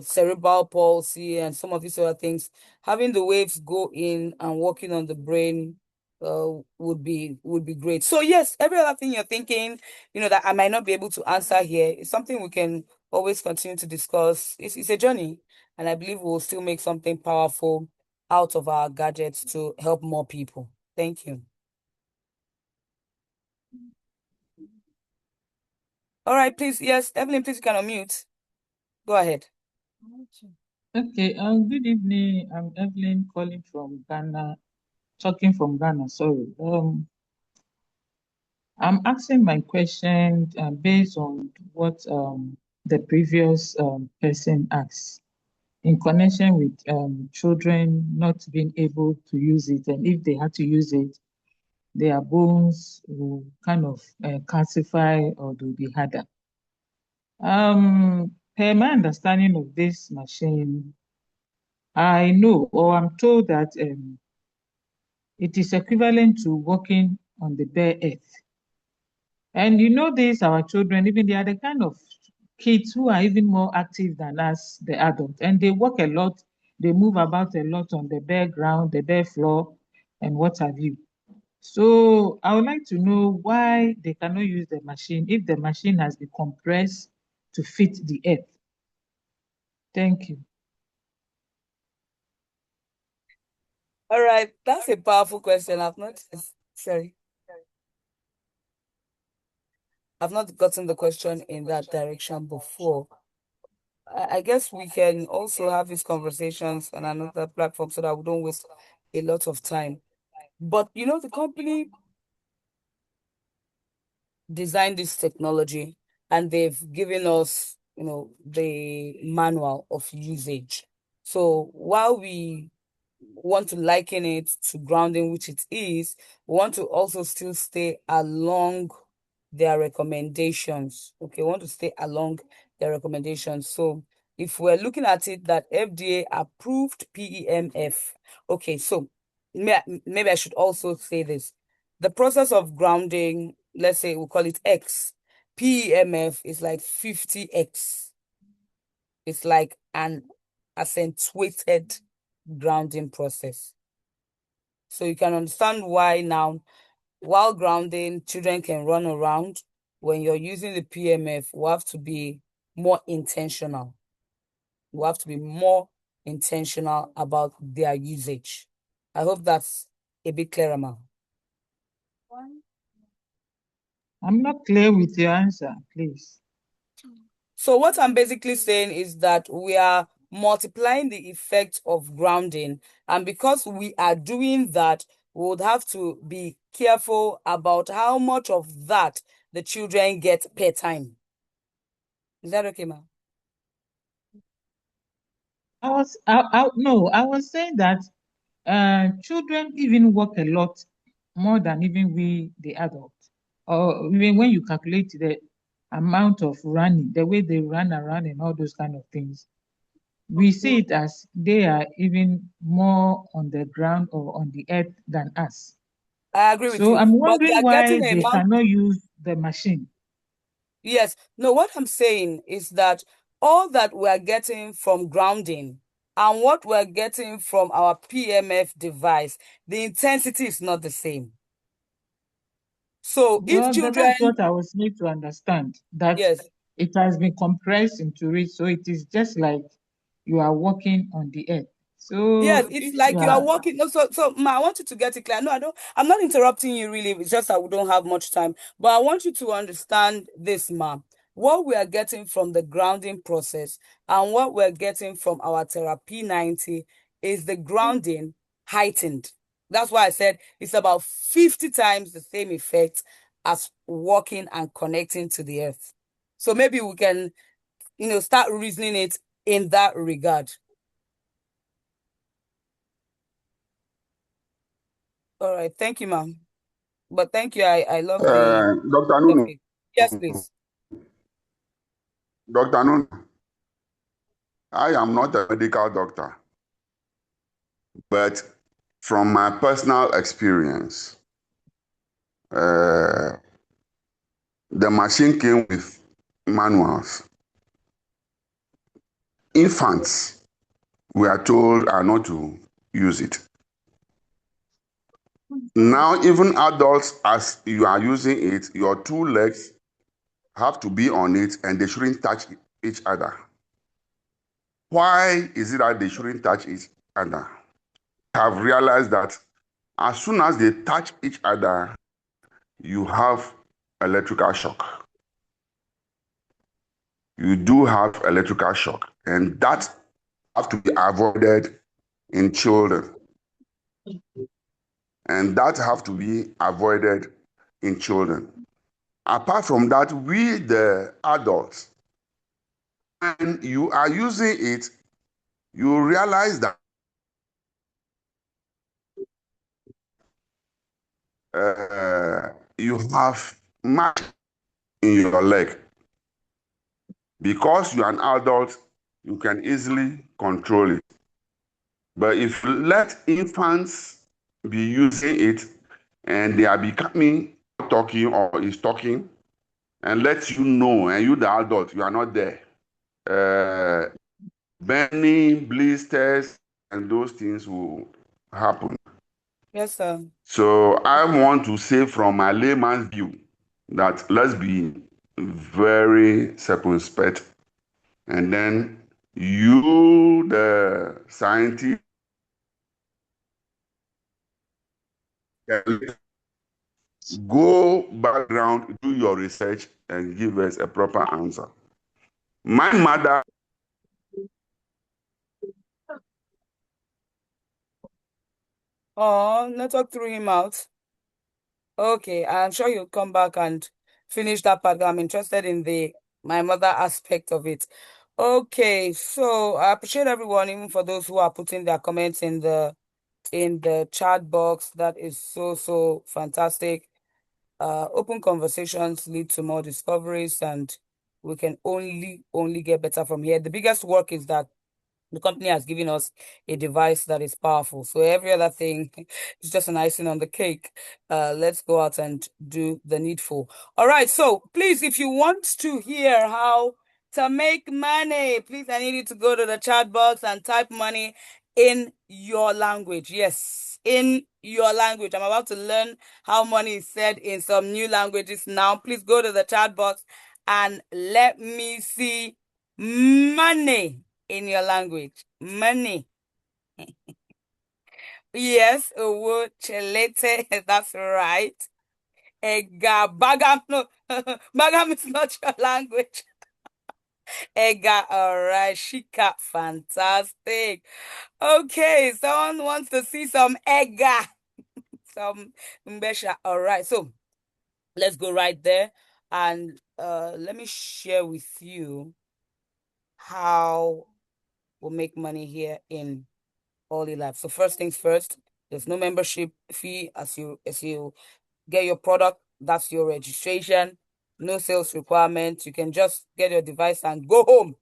cerebral palsy, and some of these other things. Having the waves go in and working on the brain would be great. So yes, every other thing you're thinking, that I might not be able to answer here is something we can always continue to discuss. It's a journey, and I believe we'll still make something powerful out of our gadgets to help more people. Thank you. All right, please. Yes, Evelyn, please, you can unmute. Go ahead. Okay, good evening. I'm Evelyn calling from Ghana, talking from Ghana, sorry. I'm asking my question based on what the previous person asked in connection with children not being able to use it, and if they had to use it, their bones will kind of calcify or will be harder. Per my understanding of this machine, I know or I'm told that it is equivalent to walking on the bare earth. And these our children, even they are the kind of kids who are even more active than us, the adults, and they walk a lot, they move about a lot on the bare ground, the bare floor, and what have you. So I would like to know why they cannot use the machine if the machine has been compressed to fit the earth. Thank you. All right, that's a powerful question. Sorry, I've not gotten the question in that direction before. I guess we can also have these conversations on another platform so that we don't waste a lot of time. But the company designed this technology, and they've given us, the manual of usage. So while we want to liken it to grounding, which it is, we want to also still stay along their recommendations. Okay, we want to stay along their recommendations. So if we're looking at it that FDA approved PEMF, okay, so maybe I should also say this. The process of grounding, let's say we'll call it X, PEMF is like 50X. It's like an accentuated grounding process. So you can understand why now, while grounding, children can run around. When you're using the PMF, we have to be more intentional. We have to be more intentional about their usage. I hope that's a bit clearer now. I'm not clear with your answer, please. So what I'm basically saying is that we are multiplying the effect of grounding, and because we are doing that, we would have to be careful about how much of that the children get per time. Is that okay, ma'am? I was saying that children even work a lot more than even we, the adults. Or even when you calculate the amount of running, the way they run around and all those kind of things, we see it as they are even more on the ground or on the earth than us. I agree with So you. I'm But they wondering are why getting a they month. cannot use the machine. Yes. No, what I'm saying is that all that we're getting from grounding and what we're getting from our PMF device, the intensity is not the same. So if Well, that's children, what I was made to understand, that yes, it has been compressed into it. So it is just like you are walking on the earth. yes, So it's if you like you are are, walking. No, so Ma, I want you to get it clear. No, I don't. I'm not interrupting you really. It's just that we don't have much time. But I want you to understand this, Ma. What we are getting from the grounding process and what we're getting from our therapy 90 is the grounding heightened. That's why I said it's about 50 times the same effect as walking and connecting to the earth. So maybe we can, start reasoning it in that regard. All right. Thank you, ma'am. But thank you. I love the Dr. Nono, topic. Yes, please. Dr. Nono, I am not a medical doctor, but from my personal experience, uh, the machine came with manuals. Infants, we are told, are not to use it. Now, even adults, as you are using it, your two legs have to be on it and they shouldn't touch each other. Why is it that they shouldn't touch each other? Have realized that as soon as they touch each other, you have electrical shock. You do have electrical shock, and that have to be avoided in children. And that have to be avoided in children. Apart from that, we the adults, when you are using it, you realize that you have mark in your leg. Because you are an adult, you can easily control it. But if you let infants be using it and they are becoming talking or is talking and let you know, and you, the adult, you are not there, burning, blisters, and those things will happen. Yes, sir. So I want to say from my layman's view that let's be very circumspect. And then you, the scientist, go background, do your research, and give us a proper answer. My mother, Oh, network threw him out. Okay, I'm sure you'll come back and finish that part. I'm interested in the my mother aspect of it. Okay, so I appreciate everyone, even for those who are putting their comments in the chat box. That is so fantastic. Open conversations lead to more discoveries, and we can only get better from here. The biggest work is that the company has given us a device that is powerful. So every other thing is just an icing on the cake. Let's go out and do the needful. All right. So please, if you want to hear how to make money, please, I need you to go to the chat box and type money in your language. Yes, in your language. I'm about to learn how money is said in some new languages now. Please go to the chat box and let me see money in your language. Money. Yes, owo chelete. That's right. Ega bagam. No, bagam is not your language. Ega, all right. Shika, fantastic. Okay, someone wants to see some ega. some mbesha. All right, so let's go right there, and let me share with you how we'll make money here in Olylife. So first things first, there's no membership fee as you get your product. That's your registration. No sales requirement. You can just get your device and go home.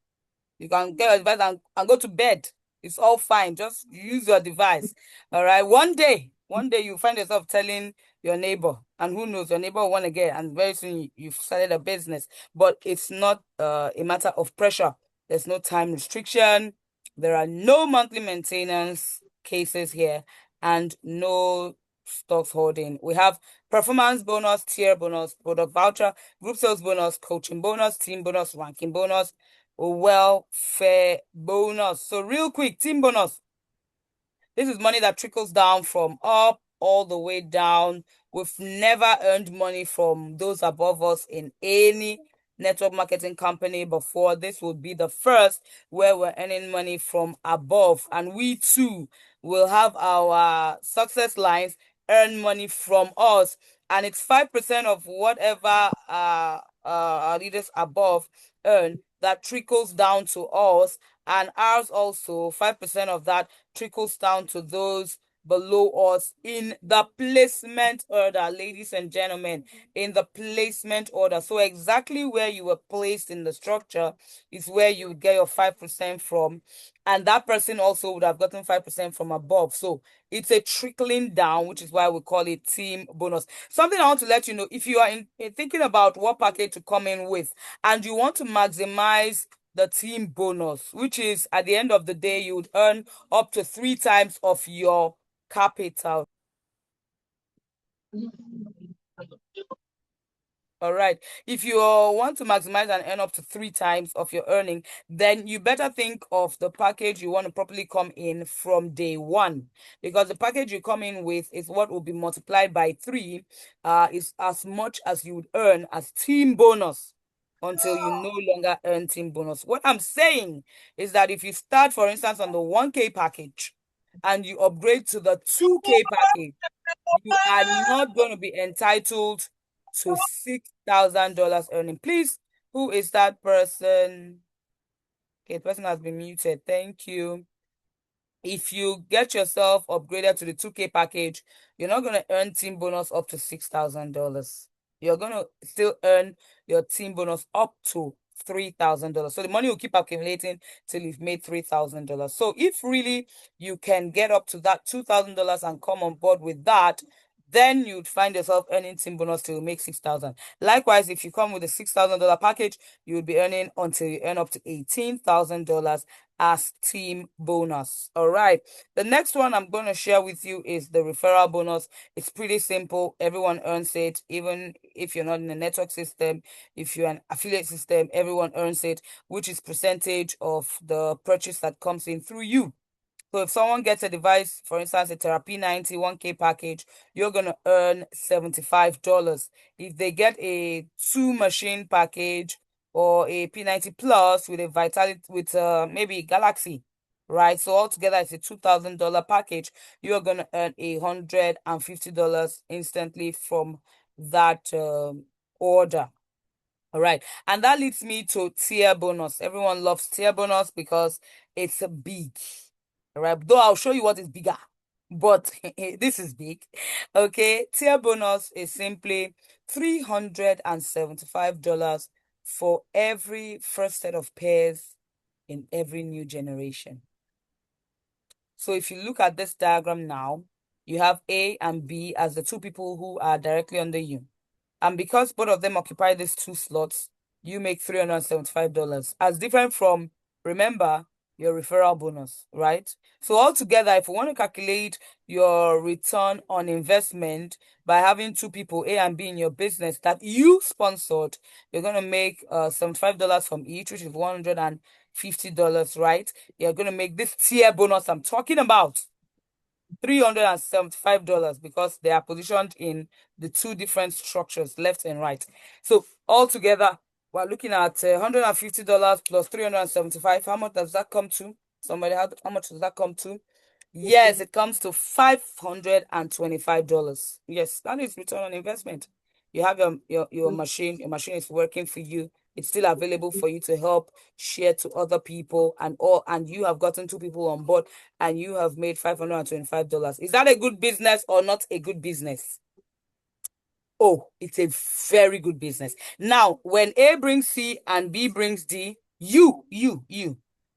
You can get your device and go to bed. It's all fine. Just use your device. All right. One day you find yourself telling your neighbor, and who knows, your neighbor will want to get, and very soon you've started a business. But it's not a matter of pressure. There's no time restriction. There are no monthly maintenance cases here, and no stocks holding. We have performance bonus, tier bonus, product voucher, group sales bonus, coaching bonus, team bonus, ranking bonus, welfare bonus. So real quick, team bonus. This is money that trickles down from up all the way down. We've never earned money from those above us in any network marketing company before. This would be the first where we're earning money from above. And we too will have our success lines earn money from us. And it's 5% of whatever our leaders above earn that trickles down to us. And ours also, 5% of that trickles down to those below us in the placement order, ladies and gentlemen, in the placement order. So exactly where you were placed in the structure is where you get your 5% from. And that person also would have gotten 5% from above. So it's a trickling down, which is why we call it team bonus. Something I want to let you know, if you are thinking about what package to come in with, and you want to maximize the team bonus, which is at the end of the day, you would earn up to 3 times of your capital. All right. If you want to maximize and earn up to 3 times of your earning, then you better think of the package you want to properly come in from day one. Because the package you come in with is what will be multiplied by 3, is as much as you would earn as team bonus until you no longer earn team bonus. What I'm saying is that if you start, for instance, on the 1K package and you upgrade to the 2K package, you are not going to be entitled to $6,000 earning. Please, who is that person? Okay, the person has been muted. Thank you. If you get yourself upgraded to the 2K package, you're not going to earn team bonus up to $6,000. You're going to still earn your team bonus up to $3,000. So the money will keep accumulating till you've made $3,000. So if really you can get up to that $2,000 and come on board with that, then you'd find yourself earning team bonus till you make 6,000. Likewise, if you come with a $6,000 package, you would be earning until you earn up to $18,000 as team bonus. All right. The next one I'm going to share with you is the referral bonus. It's pretty simple. Everyone earns it. Even if you're not in a network system, if you're an affiliate system, everyone earns it, which is percentage of the purchase that comes in through you. So if someone gets a device, for instance, a Therapy 90 1K package, you're going to earn $75. If they get a 2 machine package or a P90 Plus with a Vitality, with maybe Galaxy, right? So altogether, it's a $2,000 package. You're going to earn $150 instantly from that order. All right. And that leads me to tier bonus. Everyone loves tier bonus because it's big. All right. Though I'll show you what is bigger, but this is big. Okay. Tier bonus is simply $375 for every first set of pairs in every new generation. So if you look at this diagram now, you have A and B as the 2 people who are directly under you. And because both of them occupy these 2 slots, you make $375. As different from, remember, your referral bonus, right? So altogether, if we want to calculate your return on investment by having 2 people, A and B, in your business that you sponsored, you're going to make $75 from each, which is $150, right? You're going to make this tier bonus I'm talking about $375 because they are positioned in the 2 different structures, left and right. So altogether, we're looking at $150 plus 375. How much does that come to? Somebody, how much does that come to? Yes, it comes to $525. Yes, that is return on investment. You have your machine is working for you. It's still available for you to help share to other people and you have gotten two people on board and you have made $525. Is that a good business or not a good business? Oh, it's a very good business. Now, when A brings C and B brings D, you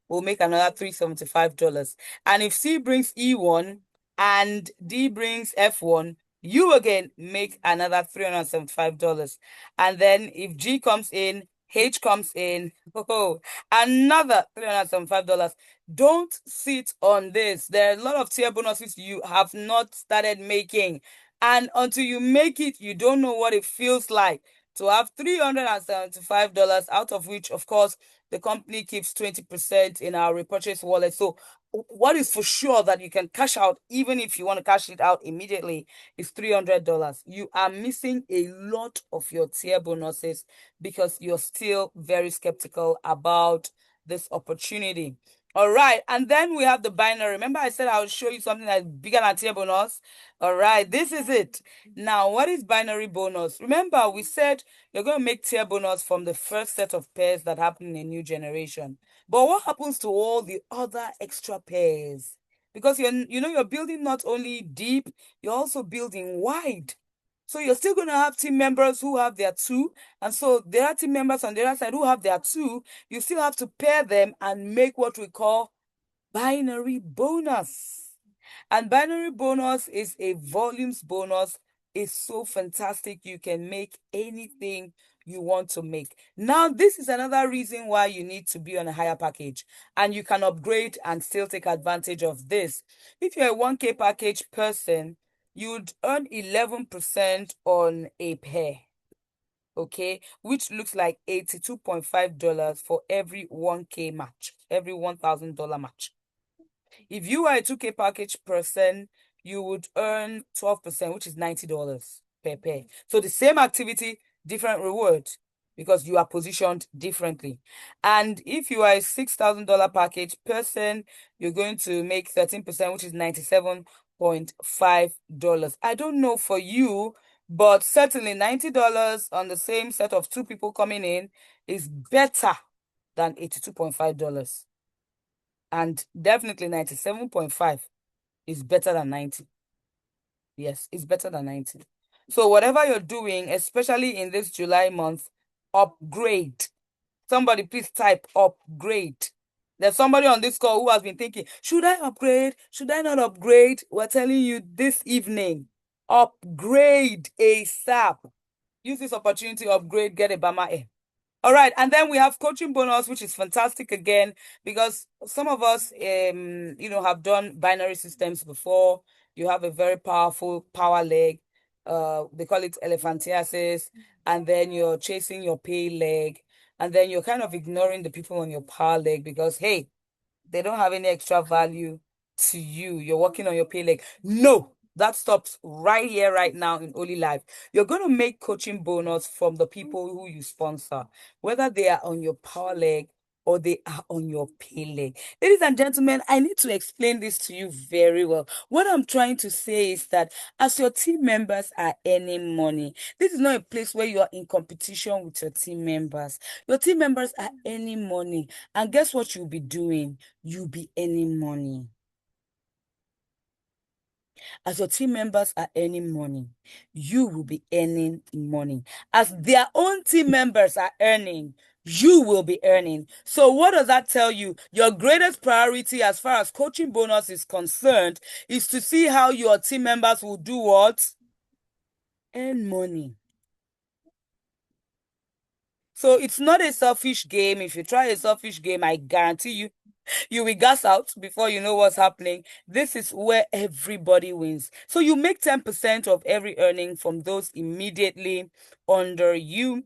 will make another $375. And if C brings E1 and D brings F1, you again make another $375. And then if G comes in, H comes in, oh, another $375. Don't sit on this. There are a lot of tier bonuses you have not started making. And until you make it, you don't know what it feels like to have $375, out of which, of course, the company keeps 20% in our repurchase wallet. So what is for sure that you can cash out, even if you want to cash it out immediately, is $300. You are missing a lot of your tier bonuses because you're still very skeptical about this opportunity. All right, and then we have the binary. Remember I said I would show you something that's bigger than tier bonus? All right, this is it. Now, what is binary bonus? Remember, we said you're going to make tier bonus from the first set of pairs that happen in a new generation. But what happens to all the other extra pairs? Because you're building not only deep, you're also building wide. So you're still going to have team members who have their two. And so there are team members on the other side who have their two. You still have to pair them and make what we call binary bonus. And binary bonus is a volumes bonus. It's so fantastic. You can make anything you want to make. Now, this is another reason why you need to be on a higher package. And you can upgrade and still take advantage of this. If you're a 1K package person, you'd earn 11% on a pair. Okay, which looks like $82.5 for every 1K match, every $1,000 match. If you are a 2K package person, you would earn 12%, which is $90 per pair. So the same activity, different reward because you are positioned differently. And if you are a $6,000 package person, you're going to make 13%, which is $97.5. I don't know for you, but certainly $90 on the same set of two people coming in is better than $82.5. And definitely 97.5 is better than 90. Yes, it's better than 90. So whatever you're doing, especially in this July month, upgrade. Somebody please type upgrade. There's somebody on this call who has been thinking, should I upgrade? Should I not upgrade? We're telling you this evening, upgrade ASAP. Use this opportunity to upgrade, get a Bama Air. All right, and then we have coaching bonus, which is fantastic again, because some of us, have done binary systems before. You have a very powerful power leg. They call it elephantiasis, and then you're chasing your pay leg, and then you're kind of ignoring the people on your power leg because, hey, they don't have any extra value to you. You're working on your pay leg. No, that stops right here, right now in Olylife. You're going to make coaching bonus from the people who you sponsor, whether they are on your power leg or they are on your pay leg. Ladies and gentlemen, I need to explain this to you very well. What I'm trying to say is that as your team members are earning money, this is not a place where you are in competition with your team members. Your team members are earning money. And guess what you'll be doing? You'll be earning money. As your team members are earning money, you will be earning money. As their own team members are earning, you will be earning. So what does that tell you? Your greatest priority as far as coaching bonus is concerned is to see how your team members will do what? Earn money. So it's not a selfish game. If you try a selfish game, I guarantee you will gas out before you know what's happening. This is where everybody wins. So you make 10% of every earning from those immediately under you.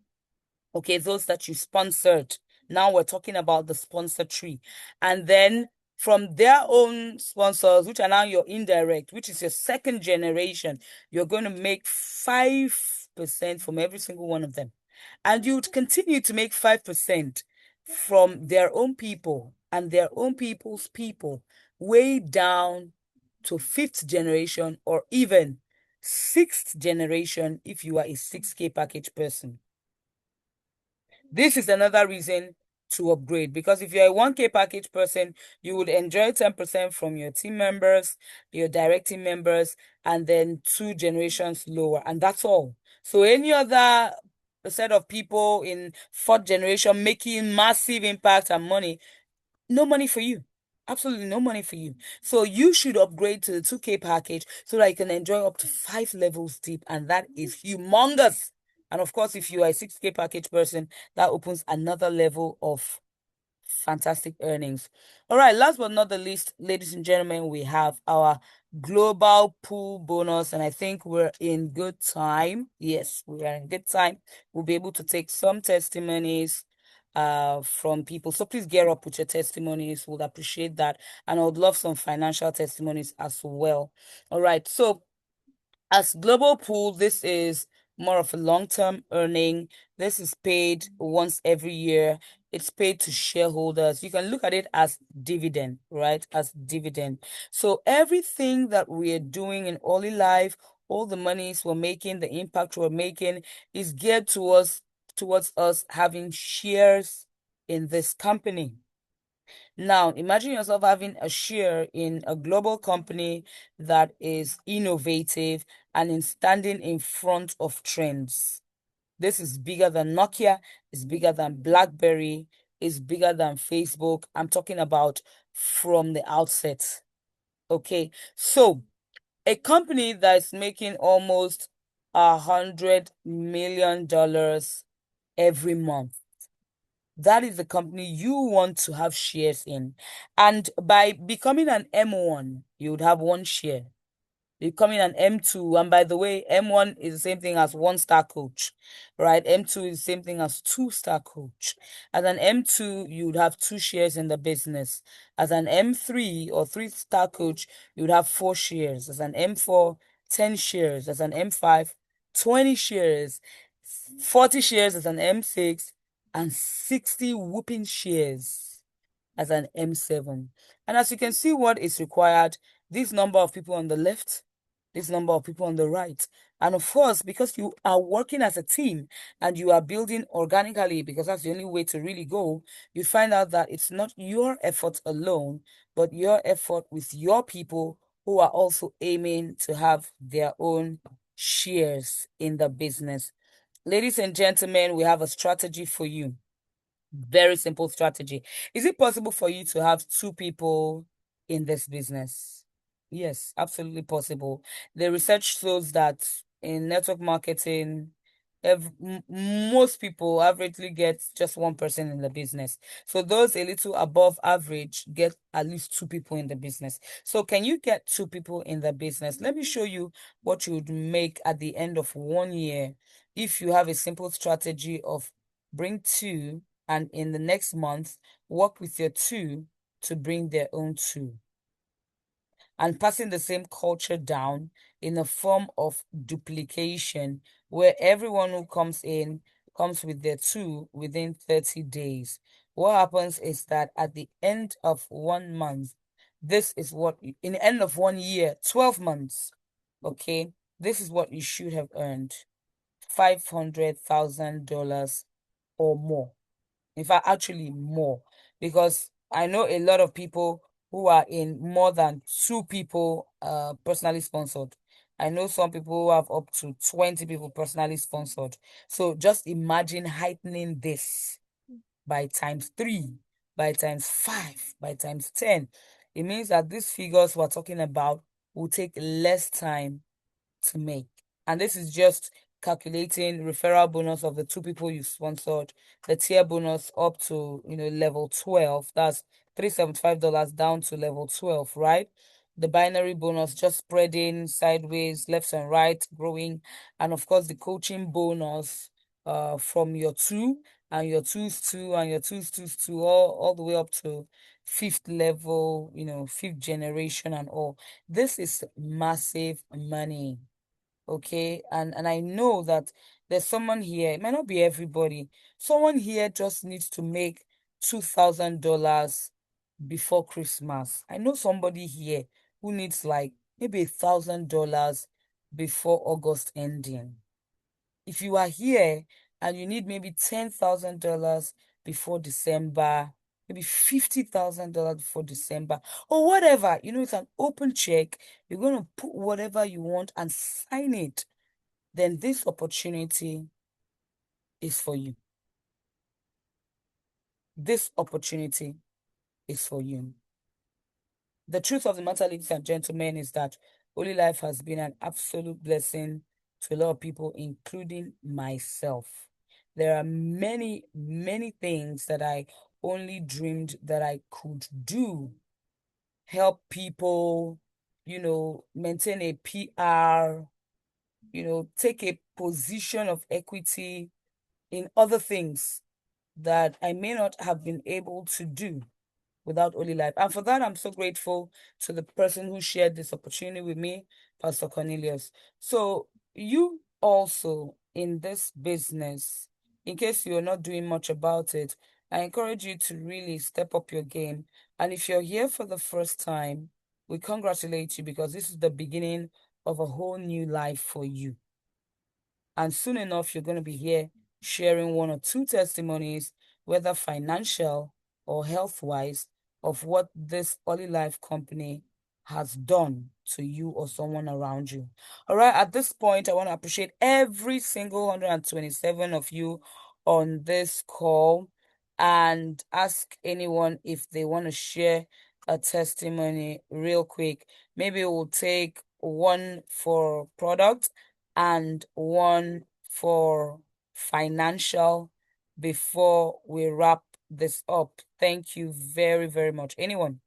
Okay, those that you sponsored. Now we're talking about the sponsor tree. And then from their own sponsors, which are now your indirect, which is your second generation, you're going to make 5% from every single one of them. And you would continue to make 5% from their own people and their own people's people way down to fifth generation or even sixth generation if you are a 6K package person. This is another reason to upgrade, because if you're a 1K package person, you would enjoy 10% from your team members, your direct team members, and then 2 generations lower, and that's all. So any other set of people in fourth generation making massive impact and money, no money for you. Absolutely no money for you. So you should upgrade to the 2K package so that you can enjoy up to 5 levels deep, and that is humongous. And of course, if you are a 6K package person, that opens another level of fantastic earnings. All right, last but not the least, ladies and gentlemen, we have our global pool bonus, and I think we're in good time. Yes, we are in good time. We'll be able to take some testimonies from people. So please get up with your testimonies. We'll appreciate that. And I would love some financial testimonies as well. All right, so as global pool, this is more of a long-term earning. This is paid once every year. It's paid to shareholders. You can look at it as dividend, right? As dividend. So everything that we are doing in Olylife, all the monies we're making, the impact we're making is geared towards us having shares in this company. Now, imagine yourself having a share in a global company that is innovative and in standing in front of trends. This is bigger than Nokia, it's bigger than BlackBerry, it's bigger than Facebook. I'm talking about from the outset. Okay, so a company that's making almost $100 million every month, that is the company you want to have shares in. And by becoming an M1, you would have 1 share. Becoming an M2, and by the way, M1 is the same thing as 1-star coach, right? M2 is the same thing as 2-star coach. As an M2, you would have 2 shares in the business. As an M3 or 3-star coach, you would have 4 shares. As an M4, 10 shares. As an M5, 20 shares. 40 shares as an M6, and 60 whooping shares as an M7. And as you can see what is required, this number of people on the left, this number of people on the right. And of course, because you are working as a team and you are building organically, because that's the only way to really go, you find out that it's not your effort alone, but your effort with your people who are also aiming to have their own shares in the business. Ladies and gentlemen, we have a strategy for you. Very simple strategy. Is it possible for you to have 2 people in this business? Yes, absolutely possible. The research shows that in network marketing, most people averagely get just 1 person in the business. So those a little above average get at least 2 people in the business. So can you get 2 people in the business? Let me show you what you would make at the end of 1 year if you have a simple strategy of bring 2, and in the next month, work with your 2 to bring their own 2. And passing the same culture down in a form of duplication, where everyone who comes in comes with their 2 within 30 days. What happens is that at the end of 1 month, this is what, in the end of 1 year, 12 months, okay, this is what you should have earned. $500,000 or more. In fact, actually more, because I know a lot of people who are in more than 2 people personally sponsored. I know some people who have up to 20 people personally sponsored. So just imagine heightening this by times 3, by times 5, by times 10. It means that these figures we're talking about will take less time to make. And this is just calculating referral bonus of the 2 people you sponsored, the tier bonus up to, level 12. That's $375 down to level 12, right? The binary bonus just spreading sideways, left and right, growing. And of course, the coaching bonus from your 2 and your 2's 2 and your 2's 2, all the way up to fifth level, fifth generation and all. This is massive money. Okay, and I know that there's someone here, it might not be everybody, someone here just needs to make $2,000 before Christmas. I know somebody here who needs like maybe $1,000 before August ending. If you are here and you need maybe $10,000 before December, maybe $50,000 before December, or whatever, it's an open check. You're going to put whatever you want and sign it. Then this opportunity is for you. This opportunity is for you. The truth of the matter, ladies and gentlemen, is that Olylife has been an absolute blessing to a lot of people, including myself. There are many, many things that I only dreamed that I could do. Help people, maintain a PR, take a position of equity in other things that I may not have been able to do without Olylife. And for that, I'm so grateful to the person who shared this opportunity with me, Pastor Cornelius. So you also in this business, in case you're not doing much about it, I encourage you to really step up your game. And if you're here for the first time, we congratulate you because this is the beginning of a whole new life for you. And soon enough, you're going to be here sharing one or two testimonies, whether financial or health wise, of what this Olylife company has done to you or someone around you. All right, at this point, I want to appreciate every single 127 of you on this call and ask anyone if they want to share a testimony real quick. Maybe we'll take one for product and one for financial before we wrap this up. Thank you very, very much. Anyone?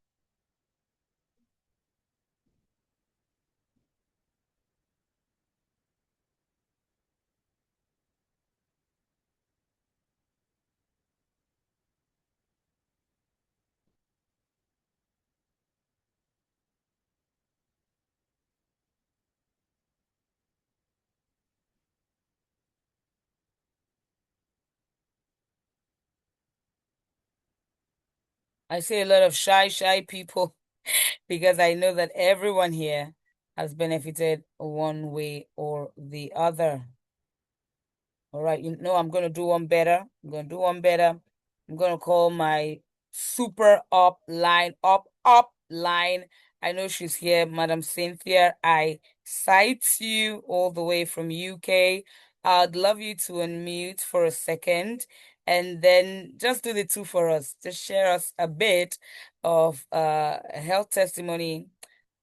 I see a lot of shy people because I know that everyone here has benefited one way or the other. All right, I'm going to do one better. I'm going to do one better. I'm going to call my super up line. I know she's here, Madam Cynthia. I sight you all the way from UK. I'd love you to unmute for a second and then just do the two for us. Just share us a bit of health testimony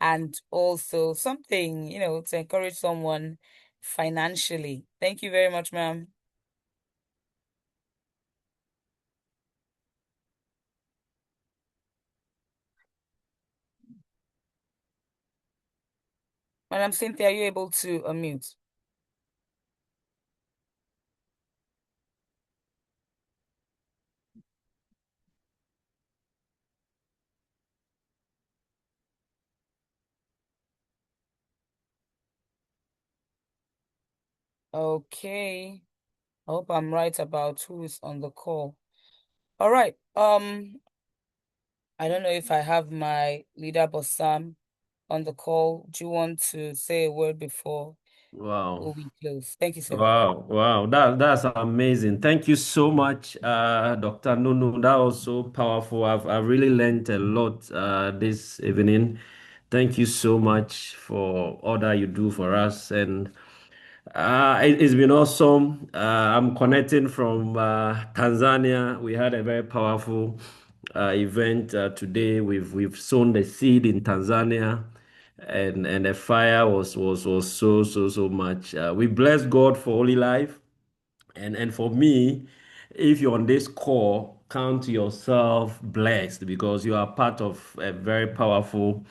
and also something, to encourage someone financially. Thank you very much, ma'am. Madam Cynthia, are you able to unmute? Okay. I hope I'm right about who is on the call. All right. I don't know if I have my leader, Bossam, on the call. Do you want to say a word before Wow. we close? Thank you, sir. Wow. That's amazing. Thank you so much, Dr. Nunu. That was so powerful. I've really learned a lot this evening. Thank you so much for all that you do for us. And it's been awesome. I'm connecting from Tanzania. We had a very powerful event today. We've sown the seed in Tanzania, and the fire was so much. We bless God for Holy Life, and for me, if you're on this call, count yourself blessed because you are part of a very powerful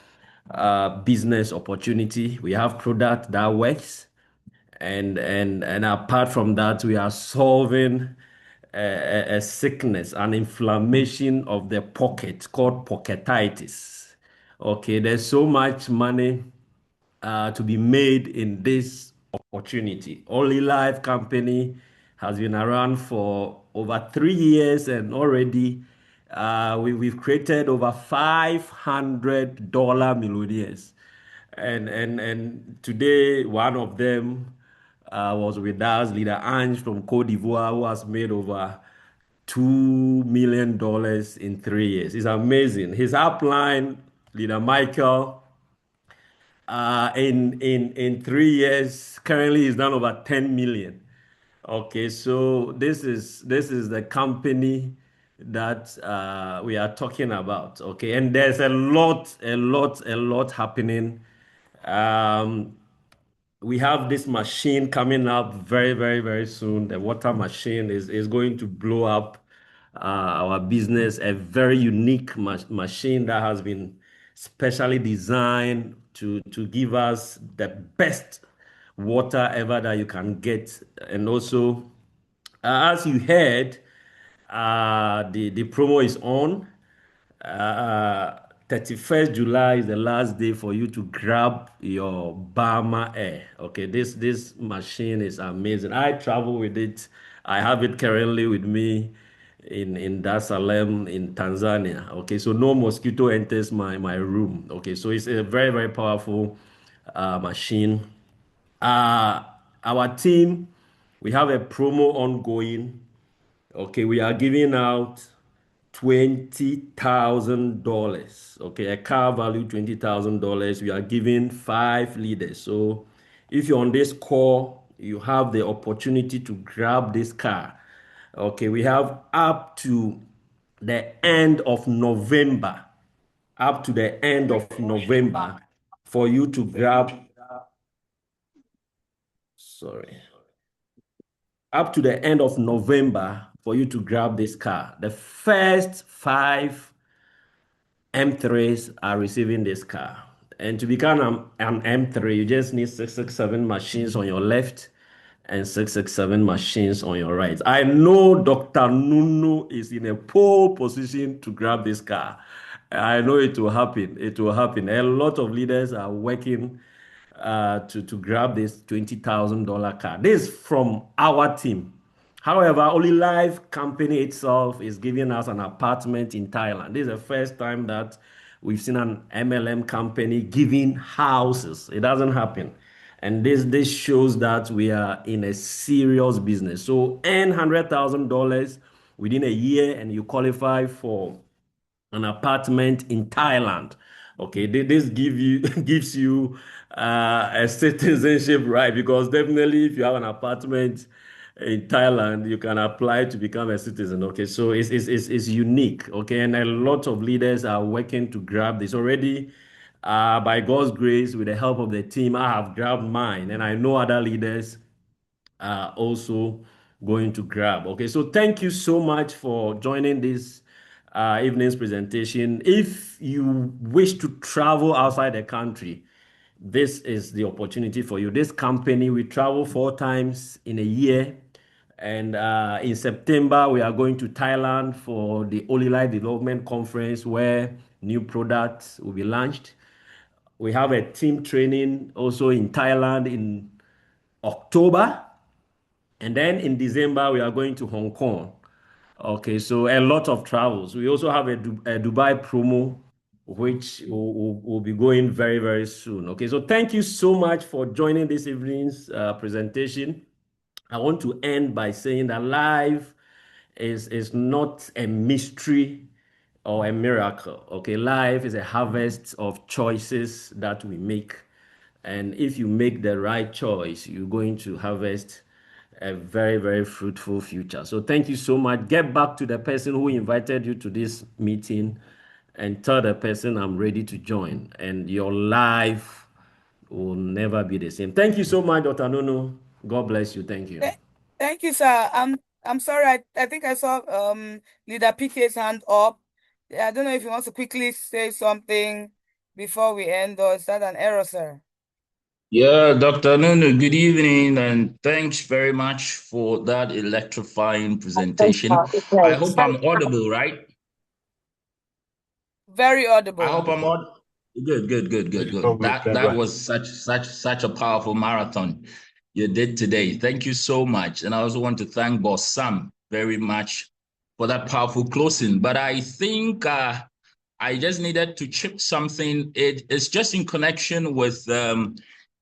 business opportunity. We have product that works, and apart from that, we are solving a sickness, an inflammation of the pocket called pocketitis. Okay, there's so much money to be made in this opportunity. Only Life Company has been around for over 3 years, and already we've created over $500 millionaires. And today one of them was with us, Leader Ange from Cote d'Ivoire, who has made over $2 million in 3 years. It's amazing. His upline, Leader Michael, in 3 years, currently he's done over 10 million. Okay, so this is the company that we are talking about. Okay, and there's a lot happening. Um, we have this machine coming up very, very, very soon. The water machine is going to blow up our business. A very unique machine that has been specially designed to give us the best water ever that you can get. And also, as you heard, the promo is on. 31st July is the last day for you to grab your Bama Air. Okay, this machine is amazing. I travel with it. I have it currently with me in Dar es Salaam in Tanzania. Okay, so no mosquito enters my room. Okay, so it's a very, very powerful machine. Uh, our team, we have a promo ongoing. Okay, we are giving out $20,000. Okay, a car value $20,000. We are giving 5 leaders. So if you're on this call, you have the opportunity to grab this car. Okay, we have up to the end of November, up to the end of November for you to grab, sorry, up to the end of November for you to grab this car. The first 5 M3s are receiving this car. And to become an M3, you just need 667 machines on your left and 667 machines on your right. I know Dr. Nono is in a pole position to grab this car. I know it will happen. It will happen. A lot of leaders are working to grab this $20,000 car. This is from our team. However, Olylife company itself is giving us an apartment in Thailand. This is the first time that we've seen an MLM company giving houses. It doesn't happen. And this shows that we are in a serious business. So earn $100,000 within a year and you qualify for an apartment in Thailand. Okay, this gives you a citizenship right, because definitely if you have an apartment in Thailand, you can apply to become a citizen. Okay, so it's unique. Okay, and a lot of leaders are working to grab this already. By God's grace, with the help of the team, I have grabbed mine, and I know other leaders are also going to grab. Okay, so thank you so much for joining this evening's presentation. If you wish to travel outside the country, this is the opportunity for you. This company, we travel 4 times in a year. And in September, we are going to Thailand for the Olylife Development Conference, where new products will be launched. We have a team training also in Thailand in October. And then in December, we are going to Hong Kong. Okay, so a lot of travels. We also have a Dubai promo, which will be going very, very soon. Okay, so thank you so much for joining this evening's presentation. I want to end by saying that life is not a mystery or a miracle. Okay, life is a harvest of choices that we make. And if you make the right choice, you're going to harvest a very, very fruitful future. So thank you so much. Get back to the person who invited you to this meeting and tell the person I'm ready to join, and your life will never be the same. Thank you so much, Dr. Nono. God bless you. Thank you. Thank you, sir. I'm sorry. I think I saw Leader PK's hand up. I don't know if he wants to quickly say something before we end, or is that an error, sir? Yeah, Dr. Nono, good evening, and thanks very much for that electrifying presentation. I hope I'm audible, right? Very I hope audible. I'm audible. Good, good, good, good, good. That was such a powerful marathon you did today. Thank you so much. And I also want to thank Boss Sam very much for that powerful closing. But I think I I just needed to chip something. It's just in connection with the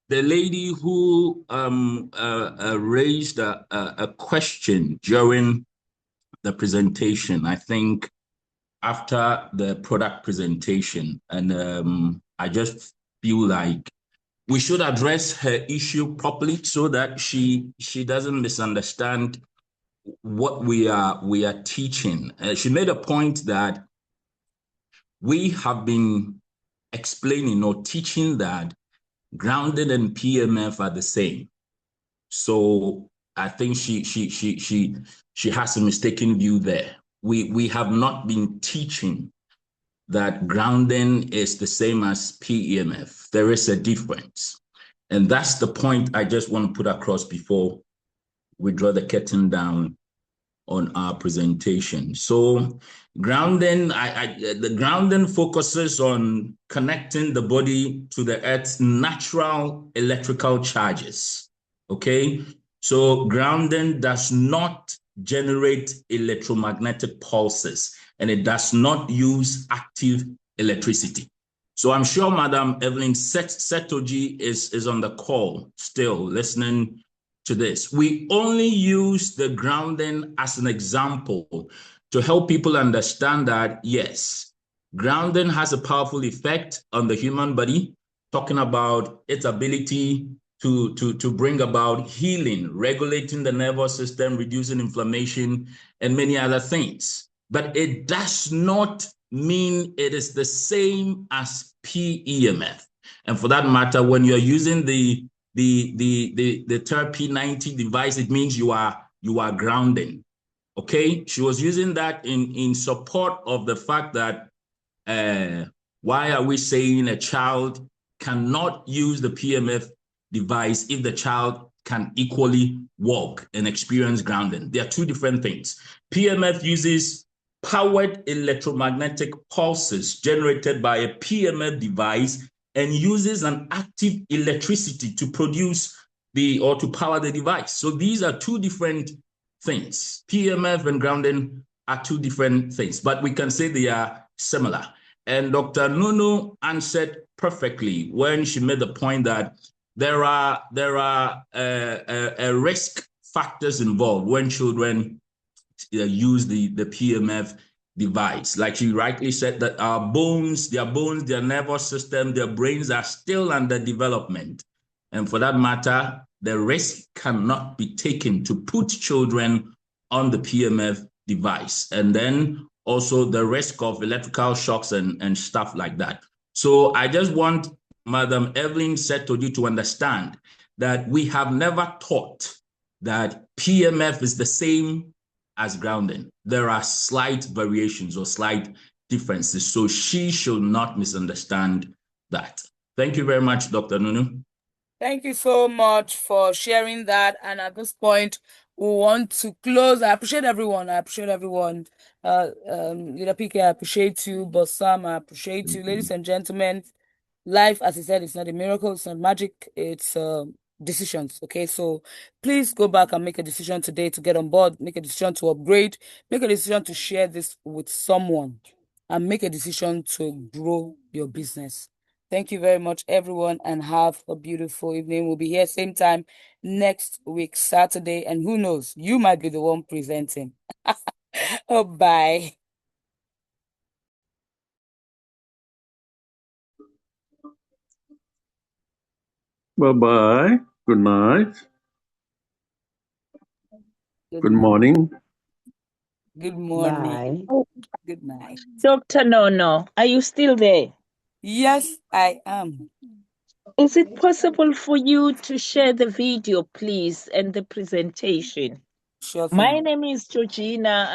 lady who raised a question during the presentation, I think after the product presentation. And I just feel like we should address her issue properly so that she doesn't misunderstand what we are teaching. She made a point that we have been explaining or teaching that grounded and PMF are the same. So I think she has a mistaken view there. We have not been teaching that grounding is the same as PEMF. There is a difference. And that's the point I just want to put across before we draw the curtain down on our presentation. So grounding, the grounding focuses on connecting the body to the Earth's natural electrical charges. Okay, so grounding does not generate electromagnetic pulses, and it does not use active electricity. So I'm sure Madam Evelyn Setoji is on the call still listening to this. We only use the grounding as an example to help people understand that, yes, grounding has a powerful effect on the human body, talking about its ability to bring about healing, regulating the nervous system, reducing inflammation, and many other things. But it does not mean it is the same as PEMF. And for that matter, when you're using the therapy 90 device, it means you are grounding. Okay, she was using that in support of the fact that why are we saying a child cannot use the PMF device if the child can equally walk and experience grounding? They are two different things. PMF uses powered electromagnetic pulses generated by a PMF device and uses an active electricity to produce or to power the device. So these are two different things. PMF and grounding are two different things, but we can say they are similar. And Dr. Nono answered perfectly when she made the point that there are risk factors involved when children use the PMF device. Like she rightly said, that our bones, their nervous system, their brains are still under development. And for that matter, the risk cannot be taken to put children on the PMF device. And then also the risk of electrical shocks and stuff like that. So I just want Madam Evelyn Setoji to understand that we have never taught that PMF is the same as grounding. There are slight variations or slight differences. So she should not misunderstand that. Thank you very much, Dr. Nono. Thank you so much for sharing that. And at this point, we want to close. I appreciate everyone. Leader PK, I appreciate you. Boss Sam, I appreciate you. Ladies and gentlemen, life, as he said, it's not a miracle, it's not magic, it's decisions. Okay, so please go back and make a decision today to get on board, make a decision to upgrade, make a decision to share this with someone, and make a decision to grow your business. Thank you very much, everyone, and have a beautiful evening. We'll be here same time next week, Saturday, and who knows, you might be the one presenting. Oh, bye. Bye-bye. Good night. Good morning. Good morning. Bye. Good night. Dr. Nono, are you still there? Yes, I am. Is it possible for you to share the video, please, and the presentation? Sure thing. My name is Georgina.